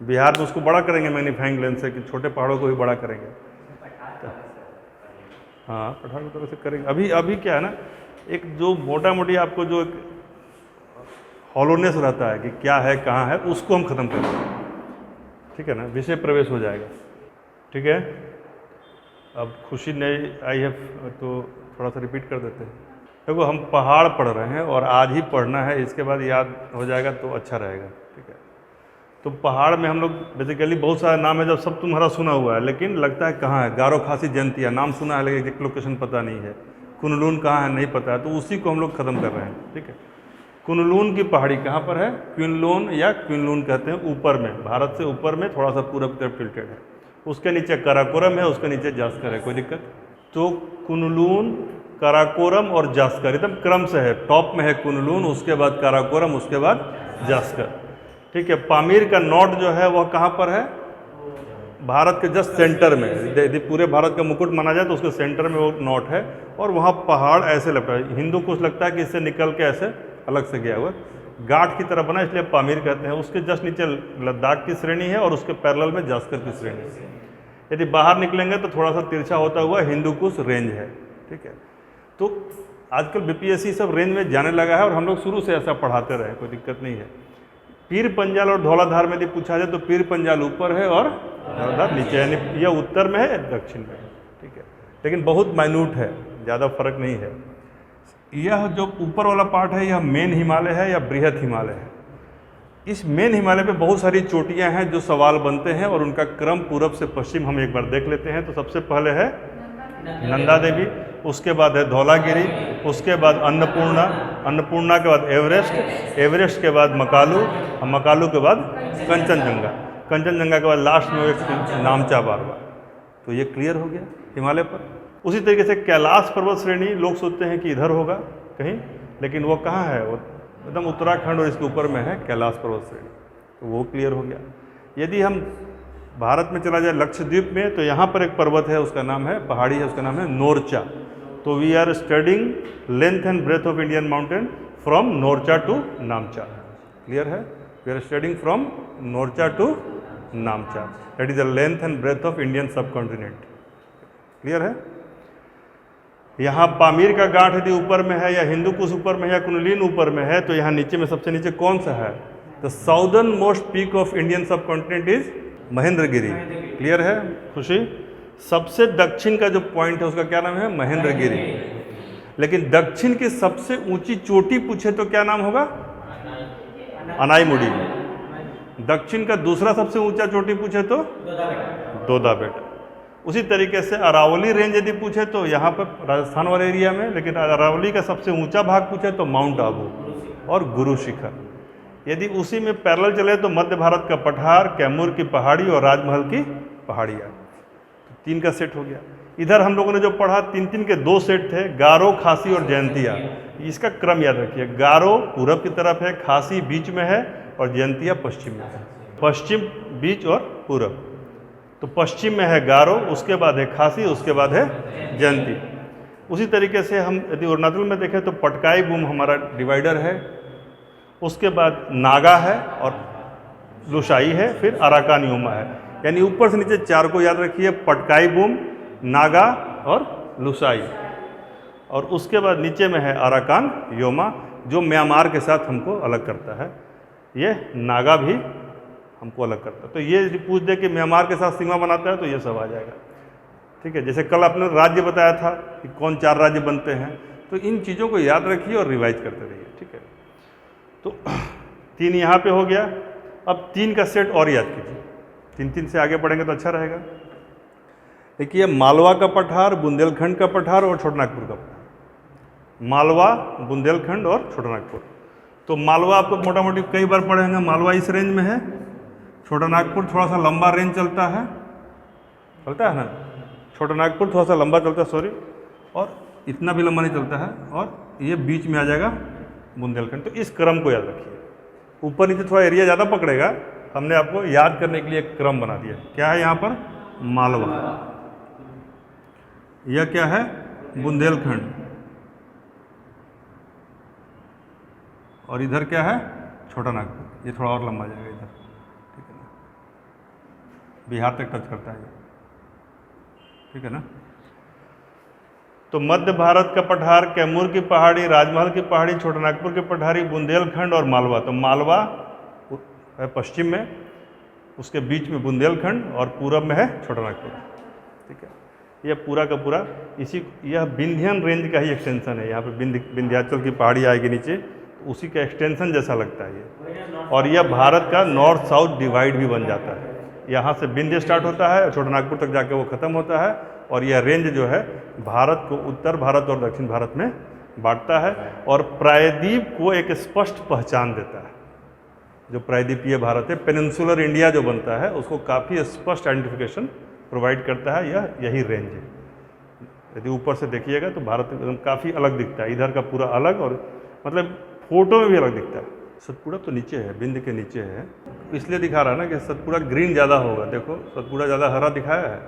बिहार में उसको बड़ा करेंगे मैग्नीफाइंग लेंस से, कि छोटे पहाड़ों को भी बड़ा करेंगे। हाँ, पठार की तरह से करेंगे। अभी क्या है ना, एक जो मोटा मोटी आपको जो एक हॉलोनेस रहता है कि क्या है कहाँ है, उसको हम खत्म कर देंगे। ठीक है ना, विषय प्रवेश हो जाएगा। ठीक है, अब खुशी नहीं आई है तो थोड़ा सा रिपीट कर देते हैं। देखो हम पहाड़ पढ़ रहे हैं और आज ही पढ़ना है, इसके बाद याद हो जाएगा तो अच्छा रहेगा। ठीक है, तो पहाड़ में हम लोग बेसिकली बहुत सारे नाम है, जब सब तुम्हारा सुना हुआ है, लेकिन लगता है कहाँ है। गारो खासी जयंतिया नाम सुना है, लेकिन एक लोकेशन पता नहीं है। कुनलून कहाँ है नहीं पता है, तो उसी को हम लोग ख़त्म कर रहे हैं। ठीक है, कुनलून की पहाड़ी कहाँ पर है? क्विनलोन या क्विनलून कहते हैं, ऊपर में, भारत से ऊपर में, थोड़ा सा पूरब की तरफ टिल्टेड है। उसके नीचे काराकोरम है, उसके नीचे जास्कर है। कोई दिक्कत? तो कुनलून, काराकोरम और जास्कर एकदम क्रम से है। टॉप में है कुनलून, उसके बाद काराकोरम, उसके बाद जास्कर। ठीक है, पामीर का नॉट जो है वह कहाँ पर है? भारत के जस्ट सेंटर में। यदि पूरे भारत का मुकुट माना जाए तो उसके सेंटर में वो नॉट है, और वहाँ पहाड़ ऐसे लगता है, हिंदू को लगता है कि इससे निकल के ऐसे अलग से गया हुआ गांठ की तरह बना, इसलिए पामीर कहते हैं। उसके जस्ट नीचे लद्दाख की श्रेणी है, और उसके पैरेलल में जास्कर की श्रेणी है। यदि बाहर निकलेंगे तो थोड़ा सा तिरछा होता हुआ हिंदू कुश रेंज है। ठीक है, तो आजकल बीपीएससी सब रेंज में जाने लगा है, और हम लोग शुरू से ऐसा पढ़ाते रहे, कोई दिक्कत नहीं है। पीर पंजाल और धौलाधार में यदि पूछा जाए तो पीर पंजाल ऊपर है और धौलाधार नीचे, यानी यह उत्तर में है, दक्षिण में है। ठीक है, लेकिन बहुत माइन्यूट है, ज़्यादा फर्क नहीं है। यह जो ऊपर वाला पार्ट है, यह मेन हिमालय है या बृहद हिमालय है। इस मेन हिमालय पे बहुत सारी चोटियां हैं जो सवाल बनते हैं, और उनका क्रम पूरब से पश्चिम हम एक बार देख लेते हैं। तो सबसे पहले है नंदा देवी, उसके बाद है धौलागिरी, उसके बाद अन्नपूर्णा, अन्नपूर्णा के बाद एवरेस्ट, एवरेस्ट के बाद मकालू, और मकालू के बाद कंचनजंगा, कंचनजंगा के बाद लास्ट में एक नामचा बारवा। तो ये क्लियर हो गया हिमालय पर। उसी तरीके से कैलाश पर्वत श्रेणी, लोग सोचते हैं कि इधर होगा कहीं, लेकिन वो कहाँ है? वो एकदम उत्तराखंड और इसके ऊपर में है कैलाश पर्वत श्रेणी। तो वो क्लियर हो गया। यदि हम भारत में चला जाए लक्षद्वीप में, तो यहाँ पर एक पर्वत है, उसका नाम है, पहाड़ी है, उसका नाम है नोरचा। तो we are studying length and breadth of Indian mountain from नोरचा टू नामचा। क्लियर है? वी आर स्टडिंग फ्रॉम नोरचा टू नामचा, that is the length and breadth of Indian subcontinent. Clear है? यहाँ पामीर का गांठ यदि ऊपर में है, या हिंदू कुश ऊपर में है, या कुंडलिन ऊपर में है, तो यहाँ नीचे में सबसे नीचे कौन सा है? The southern most peak of Indian सब कॉन्टिनेंट इज महेंद्रगिरी। क्लियर है खुशी? सबसे दक्षिण का जो पॉइंट है उसका क्या नाम है? महेंद्रगिरी। लेकिन दक्षिण की सबसे ऊंची चोटी पूछे तो क्या नाम होगा? अनाईमुड़ी। दक्षिण का दूसरा सबसे ऊंचा चोटी पूछे तो दोदा बेट। उसी तरीके से अरावली रेंज यदि पूछे तो यहाँ पर राजस्थान वाले एरिया में, लेकिन अरावली का सबसे ऊंचा भाग पूछे तो माउंट आबू और गुरु शिखर। यदि उसी में पैरेलल चले तो मध्य भारत का पठार, कैमूर की पहाड़ी और राजमहल की पहाड़ियाँ। तो 3 का सेट हो गया। इधर हम लोगों ने जो पढ़ा 3-3 के 2 सेट थे, गारो, खासी और जयंतिया। इसका क्रम याद रखिए, गारो पूरब की तरफ है, खासी बीच में है और जयंतिया पश्चिम में है। पश्चिम, बीच और पूरब। तो पश्चिम में है गारो, उसके बाद है खासी, उसके बाद है जयंती। उसी तरीके से हम यदि अरुणाचल में देखें तो पटकाई बूम हमारा डिवाइडर है, उसके बाद नागा है और लुसाई है, फिर अराकान योमा है। यानी ऊपर से नीचे 4 को याद रखिए, पटकाई बूम, नागा और लुसाई। और उसके बाद नीचे में है अराकान योमा, जो म्यांमार के साथ हमको अलग करता है। ये नागा भी हमको अलग करता है। तो ये यदि पूछ दे कि म्यांमार के साथ सीमा बनाता है तो ये सब आ जाएगा। ठीक है, जैसे कल आपने राज्य बताया था कि कौन 4 राज्य बनते हैं, तो इन चीज़ों को याद रखिए और रिवाइज करते रहिए। ठीक है, तो 3 यहाँ पे हो गया। अब 3 का सेट और याद कीजिए, 3-3 से आगे बढ़ेंगे तो अच्छा रहेगा। देखिए, मालवा का पठार, बुंदेलखंड का पठार और छोटानागपुर का पठार। मालवा, बुंदेलखंड और छोटानागपुर। तो मालवा आपको मोटा मोटी कई बार पढ़ेंगे, मालवा इस रेंज में है, छोटानागपुर थोड़ा सा लंबा रेंज चलता है ना, छोटानागपुर थोड़ा सा लंबा चलता है, सॉरी, और इतना भी लंबा नहीं चलता है, और ये बीच में आ जाएगा बुंदेलखंड। तो इस क्रम को याद रखिए। ऊपर नीचे थोड़ा एरिया ज़्यादा पकड़ेगा, हमने आपको याद करने के लिए एक क्रम बना दिया। क्या है यहाँ पर? मालवा, यह क्या है? बुंदेलखंड, और इधर क्या है? छोटानागपुर। ये थोड़ा और लंबा जाएगा इधर, ठीक है ना, बिहार तक टच करता है, ठीक है ना। तो मध्य भारत का पठार, कैमूर की पहाड़ी, राजमहल की पहाड़ी, छोटानागपुर की पठारी, बुंदेलखंड और मालवा। तो मालवा है पश्चिम में, उसके बीच में बुंदेलखंड और पूरब में है छोटानागपुर। ठीक है, यह पूरा का पूरा यह विंध्यन रेंज का ही एक्सटेंशन है। यहाँ पे विंध्याचल की पहाड़ी आएगी नीचे, तो उसी का एक्सटेंशन जैसा लगता है ये। और यह भारत का नॉर्थ साउथ डिवाइड भी बन जाता है। यहाँ से विंध्य स्टार्ट होता है और छोटानागपुर तक जाके वो ख़त्म होता है, और यह रेंज जो है भारत को उत्तर भारत और दक्षिण भारत में बांटता है, और प्रायद्वीप को एक स्पष्ट पहचान देता है। जो प्रायद्वीपीय भारत है, पेनिनसुलर इंडिया जो बनता है, उसको काफ़ी स्पष्ट आइडेंटिफिकेशन प्रोवाइड करता है। यही रेंज है। यदि ऊपर से देखिएगा तो भारत एकदम काफ़ी अलग दिखता है, इधर का पूरा अलग, और मतलब फोटो में भी अलग दिखता है। सतपुड़ा तो नीचे है, बिंद के नीचे है, इसलिए दिखा रहा है ना कि सतपुड़ा ग्रीन ज़्यादा होगा। देखो सतपुड़ा ज़्यादा हरा दिखाया है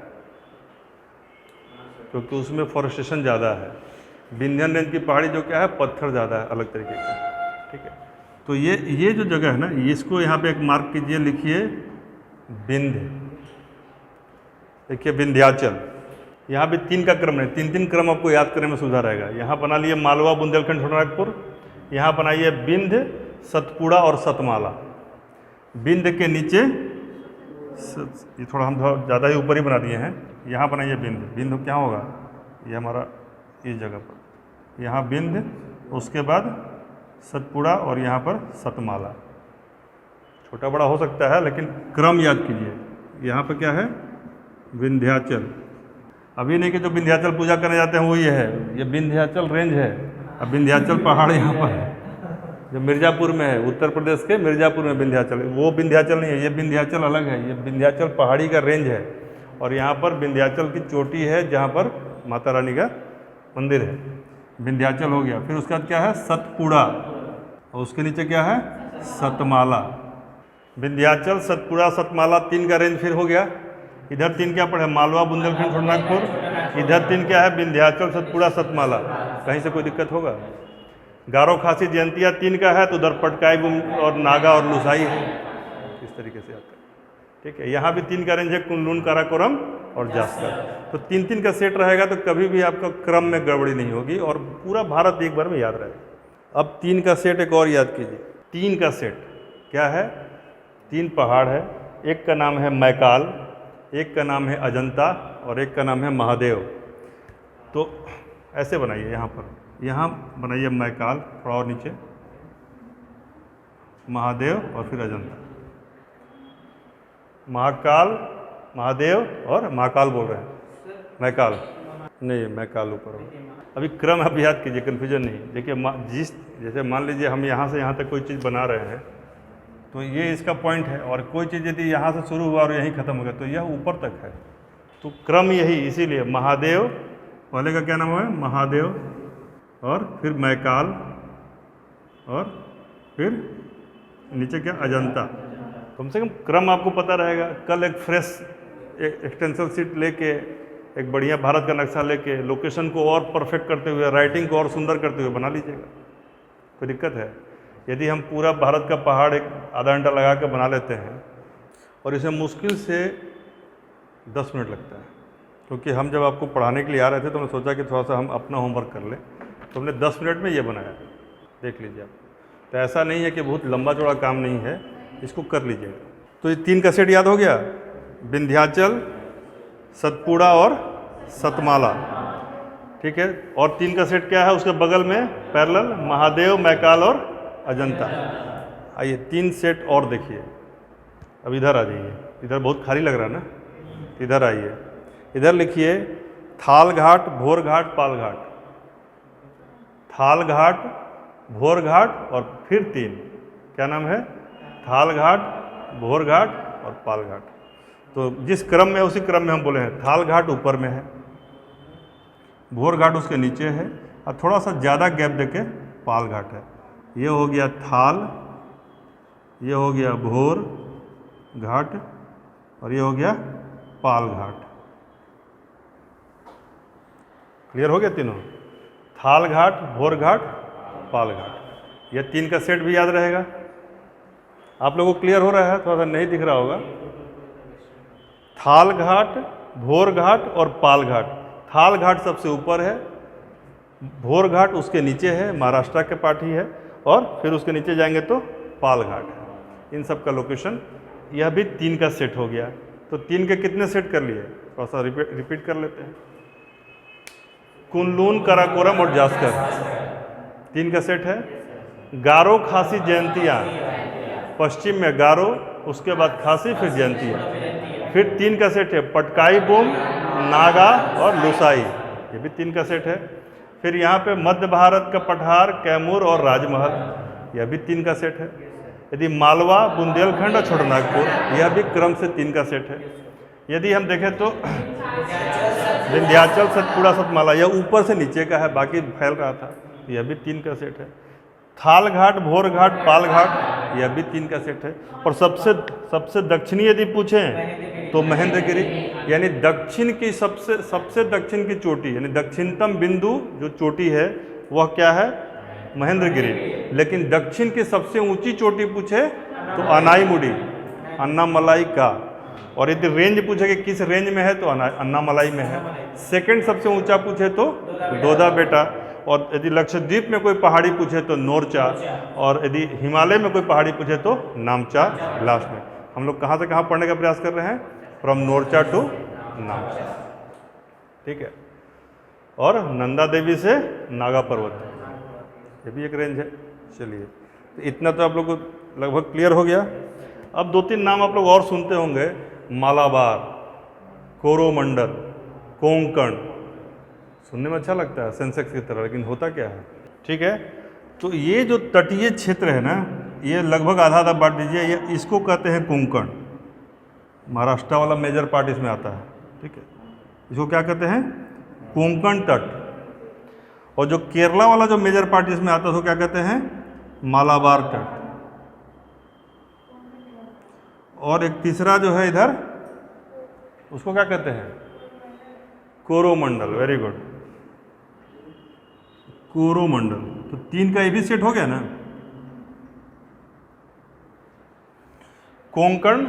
क्योंकि उसमें फॉरेस्टेशन ज़्यादा है। विंध्यन रेंज की पहाड़ी जो क्या है, पत्थर ज़्यादा है अलग तरीके का। ठीक है, तो ये जो जगह है ना, इसको यहाँ पे एक मार्क कीजिए, लिखिए विंध्य। देखिए विंध्याचल, यहाँ पे 3 का क्रम है, 3-3 क्रम आपको याद करने में सुविधा रहेगा। यहाँ बना लिए मालवा, बुंदेलखंड, छोटानागपुर। यहाँ बनाइए विंध्य, सतपुड़ा और सतमाला। विंध्य के नीचे, ये थोड़ा हम ज़्यादा ही ऊपर ही बना दिए हैं। यहाँ बनाइए विंध्य। विंध्य क्या होगा? ये हमारा इस जगह पर, यहाँ विंध्य, उसके बाद सतपुड़ा और यहाँ पर सतमाला। छोटा बड़ा हो सकता है लेकिन क्रम याद कीजिए। यहाँ पर क्या है? विंध्याचल। अभी नहीं कि जो विंध्याचल पूजा करने जाते हैं वो ये है, ये विंध्याचल रेंज है। अब विंध्याचल पहाड़ यहाँ पर है जो मिर्ज़ापुर में है, उत्तर प्रदेश के मिर्ज़ापुर में विंध्याचल। वो विंध्याचल नहीं है, ये विंध्याचल अलग है। ये विंध्याचल पहाड़ी का रेंज है, और यहाँ पर विंध्याचल की चोटी है जहाँ पर माता रानी का मंदिर है। विंध्याचल हो गया। फिर उसके बाद क्या है? सतपुड़ा, और उसके नीचे क्या है? सतमाला। विंध्याचल, सतपुड़ा, सतमाला 3 का रेंज फिर हो गया। इधर 3 क्या पड़े? मालवा, बुंदेलखंड, छोटानागपुर। इधर 3 क्या है? विंध्याचल, सतपुड़ा, सतमाला। कहीं से कोई दिक्कत होगा? गारो, खासी, जयंतिया 3 का है, तो उधर पटकाई और नागा और लुसाई है। इस तरीके से आता है। ठीक है। यहाँ भी 3 का रेंज है, कुन-लून, काराकोरम और जास्कर। तो 3-3 का सेट रहेगा तो कभी भी आपका क्रम में गड़बड़ी नहीं होगी और पूरा भारत एक बार में याद रहेगा। अब 3 का सेट एक और याद कीजिए। 3 का सेट क्या है? 3 पहाड़ है, एक का नाम है मैकाल, एक का नाम है अजंता और एक का नाम है महादेव। तो ऐसे बनाइए, यहाँ बनाइए मैकाल, थोड़ा और नीचे महादेव और फिर अजंता। महाकाल, महादेव और महाकाल बोल रहे हैं, मैकाल नहीं, मैकाल ऊपर होगा। अभी क्रम आप याद कीजिए, कन्फ्यूजन नहीं। देखिए जैसे मान लीजिए हम यहाँ से यहाँ तक कोई चीज़ बना रहे हैं तो ये इसका पॉइंट है, और कोई चीज़ यदि यहाँ से शुरू हुआ और यहीं ख़त्म हो गया तो यह ऊपर तक है। तो क्रम यही, इसीलिए महादेव, पहले का क्या नाम है? महादेव, और फिर मैकाल, और फिर नीचे क्या? अजंता। कम से कम क्रम आपको पता रहेगा। कल एक फ्रेश एक्सटेंसल शीट लेके, एक बढ़िया भारत का नक्शा लेके लोकेशन को और परफेक्ट करते हुए, राइटिंग को और सुंदर करते हुए बना लीजिएगा, कोई दिक्कत है? यदि हम पूरा भारत का पहाड़ एक आधा घंटा लगा के बना लेते हैं और इसे मुश्किल से 10 मिनट लगता है, क्योंकि हम जब आपको पढ़ाने के लिए आ रहे थे तो हमने सोचा कि थोड़ा सा हम अपना होमवर्क कर लें, तो हमने 10 मिनट में ये बनाया। देख लीजिए आप। तो ऐसा नहीं है कि बहुत लंबा चौड़ा काम नहीं है, इसको कर लीजिएगा। तो ये 3 का सेट याद हो गया, विंध्याचल, सतपुड़ा और सतमाला, ठीक है। और 3 का सेट क्या है उसके बगल में पैरेलल? महादेव, मैकाल और अजंता। आइए 3 सेट और देखिए। अब इधर आ जाइए, इधर बहुत खाली लग रहा है ना, इधर आइए। इधर लिखिए थाल घाट, भोर घाट, पाल घाट। थाल घाट, भोर घाट और फिर 3, क्या नाम है? थाल घाट, भोर घाट और पाल घाट। तो जिस क्रम में उसी क्रम में हम बोले हैं। थाल घाट ऊपर में है, भोर घाट उसके नीचे है, और थोड़ा सा ज़्यादा गैप देके पाल घाट है। ये हो गया थाल, ये हो गया भोर घाट और ये हो गया पाल घाट। क्लियर हो गया तीनों? थाल घाट, भोर घाट, पाल घाट। यह 3 का सेट भी याद रहेगा। आप लोगों को क्लियर हो रहा है? थोड़ा सा नहीं दिख रहा होगा। थाल घाट, भोर घाट और पाल घाट। थाल घाट सबसे ऊपर है, भोर घाट उसके नीचे है, महाराष्ट्र के पार्ट ही है, और फिर उसके नीचे जाएंगे तो पाल घाट है। इन सब का लोकेशन, यह भी 3 का सेट हो गया। तो 3 के कितने सेट कर लिए? थोड़ा सा रिपीट कर लेते हैं। कुन-लून, काराकोरम और जास्कर, 3 का सेट है। गारो, खासी, जयंतिया, पश्चिम में गारो, उसके बाद खासी, फिर जयंतिया। फिर 3 का सेट है पटकाई बोम, नागा और लुसाई, ये भी 3 का सेट है। फिर यहाँ पे मध्य भारत का पठार, कैमूर और राजमहल, यह भी 3 का सेट है। यदि मालवा, बुंदेलखंड और छोटानागपुर, यह भी क्रम से 3 का सेट है। यदि हम देखें तो विंध्याचल, सतपुड़ा, सतमाला, यह ऊपर से नीचे का है, बाकी फैल रहा था, यह भी 3 का सेट है। थाल घाट, भोर घाट, पाल घाट, यह भी 3 का सेट है। और सबसे दक्षिणी यदि पूछें तो महेंद्रगिरी, यानी दक्षिण की सबसे दक्षिण की चोटी, यानी दक्षिणतम बिंदु जो चोटी है वह क्या है? महेंद्रगिरी। लेकिन दक्षिण की सबसे ऊंची चोटी पूछे तो अनाईमुडी, अन्नामलाई का। और यदि रेंज पूछे कि किस रेंज में है तो अन्नामलाई में है। सेकंड सबसे ऊंचा पूछे तो दोदा बेटा। और यदि लक्षद्वीप में कोई पहाड़ी पूछे तो नोरचा, और यदि हिमालय में कोई पहाड़ी पूछे तो नामचा लास्ट में। हम लोग कहाँ से कहाँ पढ़ने का प्रयास कर रहे हैं? फ्रॉम नोरचा टू नामचा, ठीक है। और नंदा देवी से नागा पर्वत, ये भी एक रेंज है। चलिए, तो इतना तो आप लोग को लगभग क्लियर हो गया। अब 2-3 नाम आप लोग और सुनते होंगे, मालाबार, कोरोमंडल, कोंकण। सुनने में अच्छा लगता है सेंसेक्स की तरह, लेकिन होता क्या है? ठीक है। तो ये जो तटीय क्षेत्र है ना, ये लगभग आधा आधा बांट दीजिए। ये इसको कहते हैं कोंकण, महाराष्ट्र वाला मेजर पार्ट इसमें आता है, ठीक है। इसको क्या कहते हैं? कोंकण तट। और जो केरला वाला जो मेजर पार्ट इसमें आता है उसको क्या कहते हैं? मालाबार तट। और एक तीसरा जो है इधर, उसको क्या कहते हैं? कोरोमंडल। Very good, Coromandel. तो 3 का ये भी सेट हो गया ना। कोंकण,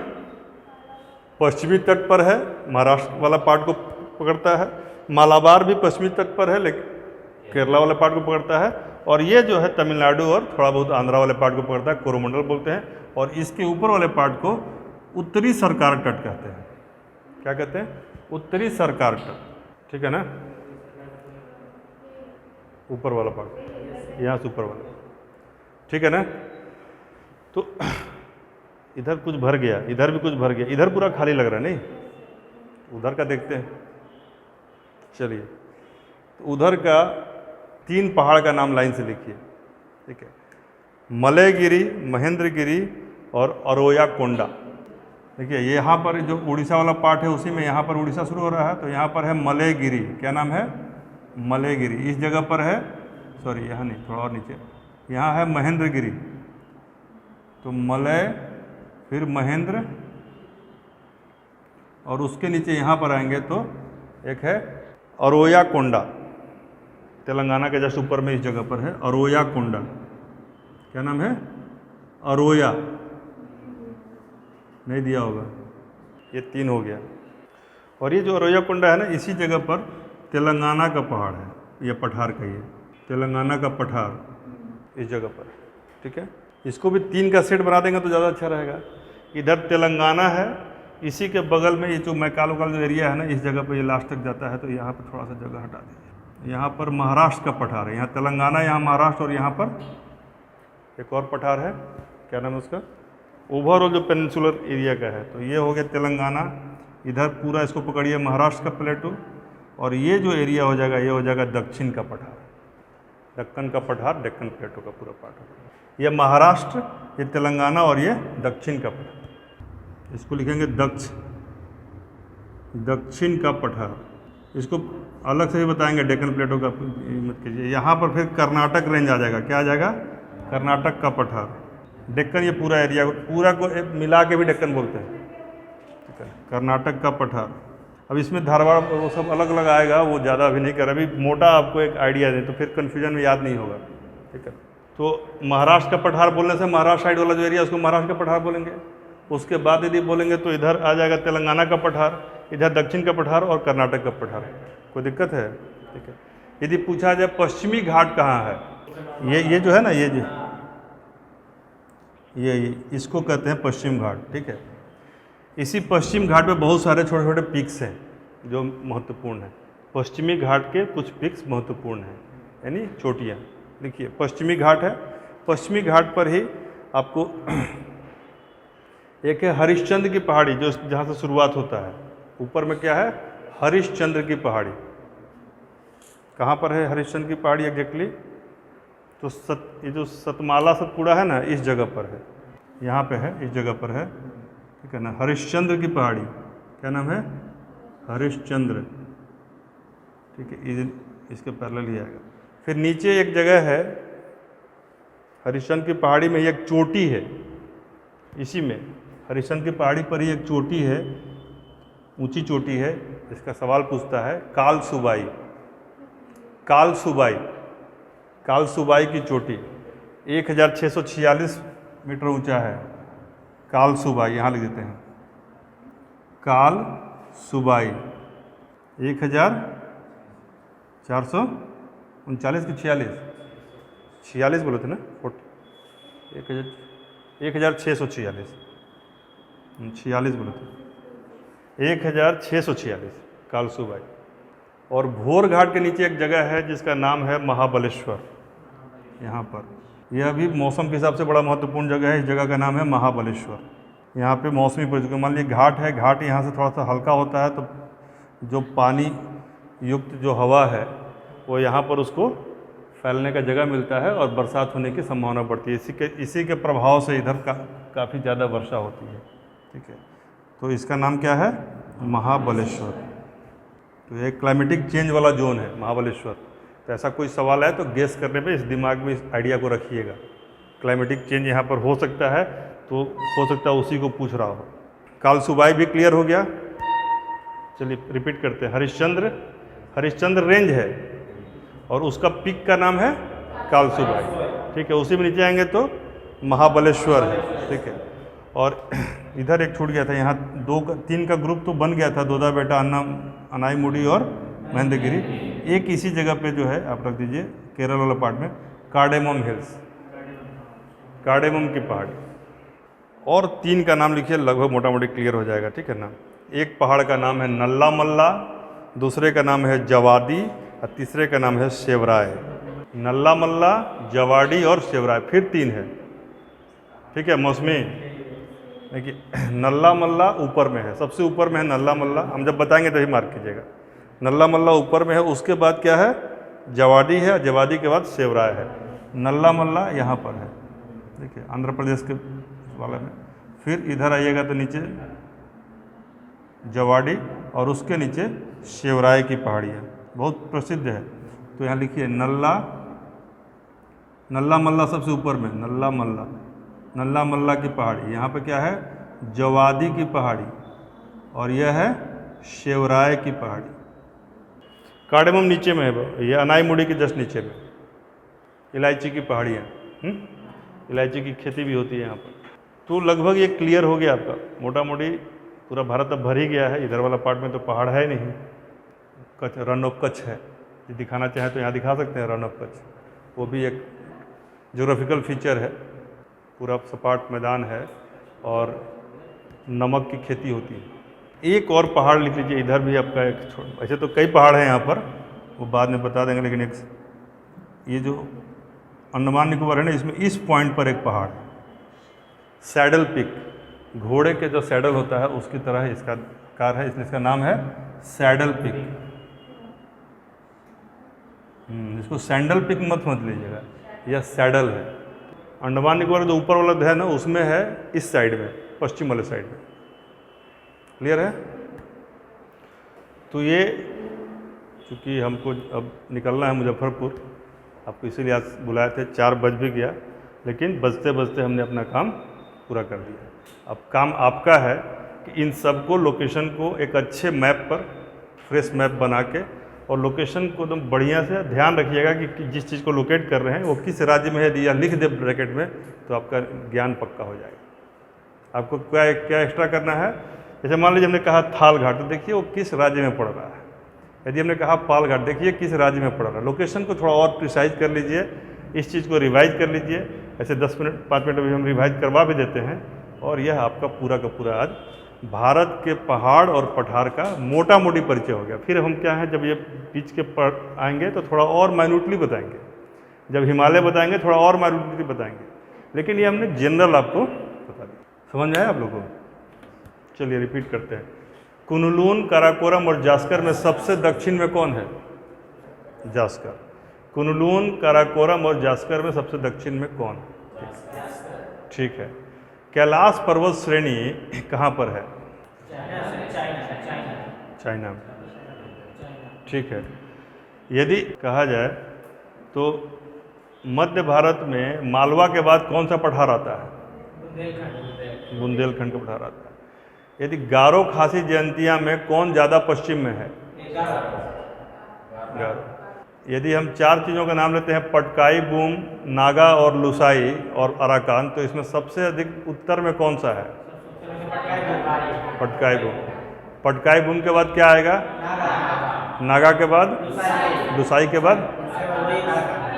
पश्चिमी तट पर है, महाराष्ट्र वाला पार्ट को पकड़ता है। मालाबार भी पश्चिमी तट पर है, लेकिन केरला वाले पार्ट को पकड़ता है। और ये जो है तमिलनाडु और थोड़ा बहुत आंध्रा वाले पार्ट को पकड़ता है, कोरोमंडल बोलते हैं। और इसके ऊपर वाले पार्ट को उत्तरी सरकार तट कहते हैं। क्या कहते हैं? उत्तरी सरकार तट, ठीक है ना। ऊपर वाला पार्ट, यहाँ से ऊपर वाला, ठीक है ना। तो इधर कुछ भर गया, इधर भी कुछ भर गया, इधर पूरा खाली लग रहा है, नहीं? उधर का देखते हैं, चलिए। तो उधर का 3 पहाड़ का नाम लाइन से लिखिए, ठीक है। मलयगिरी, महेंद्रगिरी और अरोया कोंडा। देखिए यहाँ पर जो उड़ीसा वाला पार्ट है उसी में यहाँ पर उड़ीसा शुरू हो रहा है, तो यहाँ पर है मलयगिरी। क्या नाम है? मलयगिरी। इस जगह पर है, सॉरी यहाँ नहीं, थोड़ा और नीचे, यहाँ है महेंद्रगिरी। तो मलय, फिर महेंद्र, और उसके नीचे यहाँ पर आएंगे तो एक है अरोया कोंडा। तेलंगाना के जस्ट ऊपर में इस जगह पर है अरोया कोंडा। क्या नाम है? अरोया। नहीं दिया होगा, ये 3 हो गया। और ये जो अरोया कोंडा है ना, इसी जगह पर तेलंगाना का पहाड़ है, ये पठार का, ये तेलंगाना का पठार इस जगह पर, ठीक है। इसको भी 3 का सेट बना देंगे तो ज़्यादा अच्छा रहेगा। इधर तेलंगाना है, इसी के बगल में ये जो मैकाल वकाल जो एरिया है ना, इस जगह पर ये लास्ट तक जाता है, तो यहाँ पर थोड़ा सा जगह हटा दीजिए। यहाँ पर महाराष्ट्र का पठार है, यहाँ तेलंगाना, यहाँ महाराष्ट्र, और यहाँ पर एक और पठार है। क्या नाम है उसका? ओवरऑल जो पेनिनसुलर एरिया का है। तो ये हो गया तेलंगाना, इधर पूरा इसको पकड़िए महाराष्ट्र का प्लेटू, और ये जो एरिया हो जाएगा ये हो जाएगा दक्षिण का पठार, दक्कन का पठार, डेक्कन प्लेटू का पूरा पार्ट होगा। ये महाराष्ट्र, ये तेलंगाना, और ये दक्षिण का पठार। इसको लिखेंगे दक्षिण का पठार। इसको अलग से भी बताएंगे, डेक्कन प्लेटू का मत कीजिए। यहाँ पर फिर कर्नाटक रेंज आ जाएगा। क्या आ जाएगा? कर्नाटक का पठार। डेक्कन, ये पूरा एरिया पूरा को मिला के भी डेक्कन बोलते हैं, ठीक है। कर्नाटक का पठार। अब इसमें धारवाड़ वो सब अलग अलग आएगा, वो ज़्यादा अभी नहीं कर रहा, अभी मोटा आपको एक आइडिया दें तो फिर कन्फ्यूजन में याद नहीं होगा, ठीक है। तो महाराष्ट्र का पठार बोलने से महाराष्ट्र साइड वाला जो एरिया उसको महाराष्ट्र का पठार बोलेंगे। उसके बाद यदि बोलेंगे तो इधर आ जाएगा तेलंगाना का पठार, इधर दक्षिण का पठार और कर्नाटक का पठार। कोई दिक्कत है? ठीक है। यदि पूछा जाए पश्चिमी घाट कहाँ है, ये जो है ना, ये इसको कहते हैं पश्चिम घाट, ठीक है। इसी पश्चिम घाट में बहुत सारे छोटे छोटे पिक्स हैं जो महत्वपूर्ण हैं। पश्चिमी घाट के कुछ पिक्स महत्वपूर्ण हैं, यानी चोटियाँ। देखिए पश्चिमी घाट है, पश्चिमी घाट पर ही आपको एक है हरिश्चंद्र की पहाड़ी, जो जहाँ से शुरुआत होता है। ऊपर में क्या है? हरिश्चंद्र की पहाड़ी। कहाँ पर है हरिश्चंद्र की पहाड़ी एग्जैक्टली? तो ये जो सतमाला सतपुड़ा है ना, इस जगह पर है, यहाँ पे है, इस जगह पर है, ठीक है ना। हरिश्चंद्र की पहाड़ी, क्या नाम है? हरिश्चंद्र, ठीक है। इसके पैरेलल ही आएगा। फिर नीचे एक जगह है हरिश्चंद्र की पहाड़ी में, एक चोटी है, इसी में हरिश्चंद्र की पहाड़ी पर ही एक चोटी है, ऊंची चोटी है। इसका सवाल पूछता है कालसुबाई। कालसुबाई की चोटी 1646 मीटर ऊंचा है। कालसुबाई यहाँ लिख देते हैं, कालसुबाई 1439 की 46 बोले थे ना, 1646 बोले थे, 1646 कालसुबाई। और भोर घाट के नीचे एक जगह है जिसका नाम है महाबलेश्वर। यहाँ पर यह भी मौसम के हिसाब से बड़ा महत्वपूर्ण जगह है। इस जगह का नाम है महाबलेश्वर। यहाँ पे मौसमी परिस्थिति, मान लीजिए घाट है, घाट यहाँ से थोड़ा सा हल्का होता है, तो जो पानी युक्त जो हवा है वो यहाँ पर उसको फैलने का जगह मिलता है और बरसात होने की संभावना बढ़ती है। इसी के प्रभाव से इधर काफ़ी ज़्यादा वर्षा होती है, ठीक है। तो इसका नाम क्या है? महाबलेश्वर। तो ये क्लाइमेटिक चेंज वाला जोन है महाबलेश्वर। तो ऐसा कोई सवाल है तो गेस करने पे इस दिमाग में इस आइडिया को रखिएगा। क्लाइमेटिक चेंज यहाँ पर हो सकता है, तो हो सकता है उसी को पूछ रहा हो। कालसुबाई भी क्लियर हो गया। चलिए रिपीट करते हैं। हरिश्चंद्र रेंज है और उसका पीक का नाम है कालसुबाई, ठीक है। उसी में नीचे आएंगे तो महाबलेश्वर है, ठीक है। और इधर एक छूट गया था, यहाँ 3 का ग्रुप तो बन गया था, दोदा बेटा, अनाईमुडी और महेंद्रगिरी। एक इसी जगह पे जो है आप रख दीजिए केरल वाला पार्ट में कार्डेमम हिल्स, कार्डेमम की पहाड़ी। और 3 का नाम लिखिए, लगभग मोटा मोटी क्लियर हो जाएगा, ठीक है ना। एक पहाड़ का नाम है नल्ला मल्ला, दूसरे का नाम है जवादी और तीसरे का नाम है शेवराय। नल्ला मल्ला, जवाडी और शेवराय, फिर 3 है, ठीक है। मौसमी देखिए, नल्ला मल्ला ऊपर में है, सबसे ऊपर में है नल्ला मल्ला, हम जब बताएंगे तभी मार्क कीजिएगा। नल्ला मल्ला ऊपर में है, उसके बाद क्या है, जवाडी है, जवादी के बाद शेवराय है। नल्ला मल्ला यहाँ पर है, देखिए आंध्र प्रदेश के वाले में। फिर इधर आइएगा तो नीचे जवाडी और उसके नीचे शेवराय की पहाड़ी है, बहुत प्रसिद्ध है। तो यहाँ लिखिए नल्ला मल्ला सबसे ऊपर में, नल्ला मल्ला की पहाड़ी। यहाँ पे क्या है, जवादी की पहाड़ी, और यह है शेवराय की पहाड़ी। कार्डेमम नीचे में है, ये अनाईमुडी के जस्ट नीचे में। इलायची की पहाड़ियाँ, इलायची की खेती भी होती है यहाँ पर। तो लगभग ये क्लियर हो गया आपका, मोटा मोटी पूरा भारत अब भर ही गया है। इधर वाला पार्ट में तो पहाड़ है नहीं, कच्छ, रन ऑफ कच्छ है, ये दिखाना चाहे तो यहाँ दिखा सकते हैं रन ऑफ कच्छ, वो भी एक ज्योग्राफिकल फीचर है। पूरा सपाट मैदान है और नमक की खेती होती है। एक और पहाड़ लिख लीजिए, इधर भी आपका एक, ऐसे तो कई पहाड़ हैं यहाँ पर, वो बाद में बता देंगे, लेकिन एक ये जो अंडमान निकोबार है ना, इसमें इस पॉइंट पर एक पहाड़ है, सैडल पिक, घोड़े के जो सैडल होता है उसकी तरह इसका कार है, इसलिए इसका नाम है सैडल पिक। इसको सैंडल पिक मत लीजिएगा, यह सैडल है। अंडमान निकोबार जो ऊपर वाला है ना, उसमें है इस साइड में, पश्चिम वाले साइड में। क्लियर है। तो ये चूँकि हमको अब निकलना है मुजफ्फरपुर, आपको इसीलिए आज बुलाए थे, 4 बज भी गया, लेकिन बजते बजते हमने अपना काम पूरा कर दिया। अब काम आपका है कि इन सबको, लोकेशन को एक अच्छे मैप पर, फ्रेश मैप बना के, और लोकेशन को एकदम बढ़िया से ध्यान रखिएगा कि जिस चीज़ को लोकेट कर रहे हैं वो किस राज्य में है, या लिख दे ब्रैकेट में, तो आपका ज्ञान पक्का हो जाएगा। आपको क्या एक्स्ट्रा करना है, जैसे मान लीजिए हमने कहा थाल घाट, तो देखिए वो किस राज्य में पड़ रहा है। यदि हमने कहा पाल घाट, देखिए किस राज्य में पड़ रहा है। लोकेशन को थोड़ा और प्रिसाइज कर लीजिए, इस चीज़ को रिवाइज कर लीजिए। ऐसे 10 मिनट 5 मिनट में हम रिवाइज करवा भी देते हैं, और यह आपका पूरा का पूरा आज भारत के पहाड़ और पठार का मोटा मोटी परिचय हो गया। फिर हम क्या है, जब ये बीच के पर आएंगे तो थोड़ा और माइन्यूटली बताएंगे, जब हिमालय बताएंगे थोड़ा और माइन्यूटली बताएंगे, लेकिन ये हमने जनरल आपको बता दिया। समझ आया आप लोगों को। चलिए रिपीट करते हैं। कुनलून, काराकोरम और जास्कर में सबसे दक्षिण में कौन है? जास्कर। कुनलून, काराकोरम और जास्कर में सबसे दक्षिण में कौन? ठीक है। कैलाश पर्वत श्रेणी कहाँ पर है? चाइना में। ठीक है। यदि कहा जाए तो मध्य भारत में मालवा के बाद कौन सा पठार आता है? बुंदेलखंड का पठार आता है। यदि गारो खासी जयंतिया में कौन ज़्यादा पश्चिम में है? गारो। यदि हम 4 चीज़ों का नाम लेते हैं, पटकाई बूम, नागा और लुसाई और अराकान, तो इसमें सबसे अधिक उत्तर में कौन सा है? पटकाई बूम। पटकाई बूम के बाद क्या आएगा? नागा के बाद लुसाई के बाद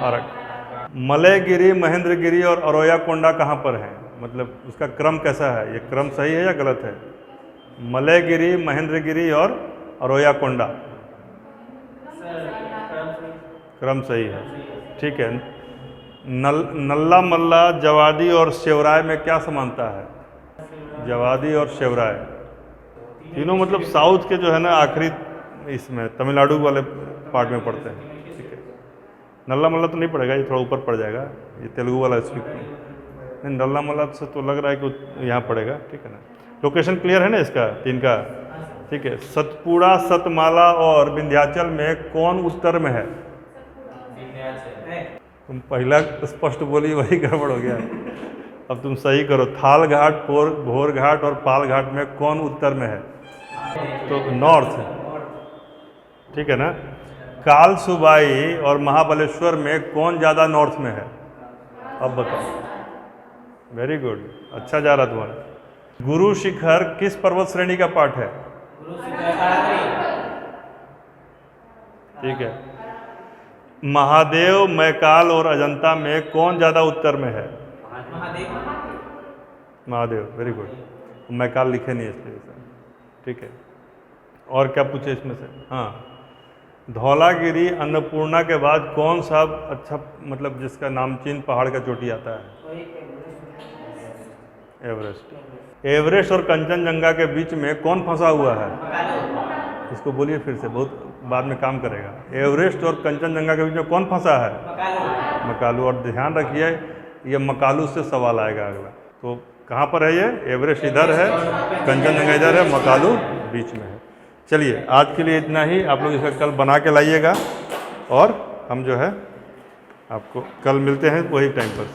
अराकान। मलयगिरी, महेंद्रगिरी और अरोया-कोंडा कहाँ पर हैं? मतलब उसका क्रम कैसा है? ये क्रम सही है या गलत है? मलयगिरी, महेंद्रगिरी और अरोया-कोंडा, क्रम सही है। ठीक है। नल्ला मल्ला, जवादी और शेवराय में क्या समानता है? जवादी और शेवराय तीनों मतलब साउथ के जो है ना, आखिरी इसमें तमिलनाडु वाले पार्ट में पड़ते हैं। ठीक है। नल्ला मल्ला तो नहीं पड़ेगा, ये थोड़ा ऊपर पड़ जाएगा, ये तेलुगु वाला स्पीक नहीं। नल्ला मल्ला से तो लग रहा है कि यहाँ पड़ेगा। ठीक है ना। लोकेशन क्लियर है ना इसका 3 का? ठीक है। सतपुड़ा, सतमाला और विंध्याचल में कौन उत्तर में है? तुम पहला स्पष्ट बोली, वही गड़बड़ हो गया। अब तुम सही करो। थाल घाट, भोर घाट और पाल घाट में कौन उत्तर में है? तो नॉर्थ। ठीक है ना। काल सुबाई और महाबलेश्वर में कौन ज़्यादा नॉर्थ में है? अब बताओ। वेरी गुड, अच्छा जा रहा तुम्हारा। गुरु शिखर किस पर्वत श्रेणी का पार्ट है? ठीक है। महादेव, मैकाल और अजंता में कौन ज़्यादा उत्तर में है? Mahadev, very good. मैकाल लिखे नहीं इसलिए सर। ठीक है, और क्या पूछे इसमें से? हाँ, धौलागिरी अन्नपूर्णा के बाद कौन सा अच्छा मतलब जिसका नामचीन पहाड़ का चोटी आता है? एवरेस्ट। एवरेस्ट और कंचनजंगा के बीच में कौन फंसा हुआ है? इसको बोलिए फिर से, बहुत बाद में काम करेगा। एवरेस्ट और कंचनजंगा के बीच में कौन फंसा है? मकालू। और ध्यान रखिए ये मकालू से सवाल आएगा अगला। तो कहाँ पर है ये? एवरेस्ट इधर है, कंचनजंगा इधर है, मकालू बीच में है। चलिए आज के लिए इतना ही। आप लोग इसका कल बना के लाइएगा और हम जो है आपको कल मिलते हैं वही टाइम पर।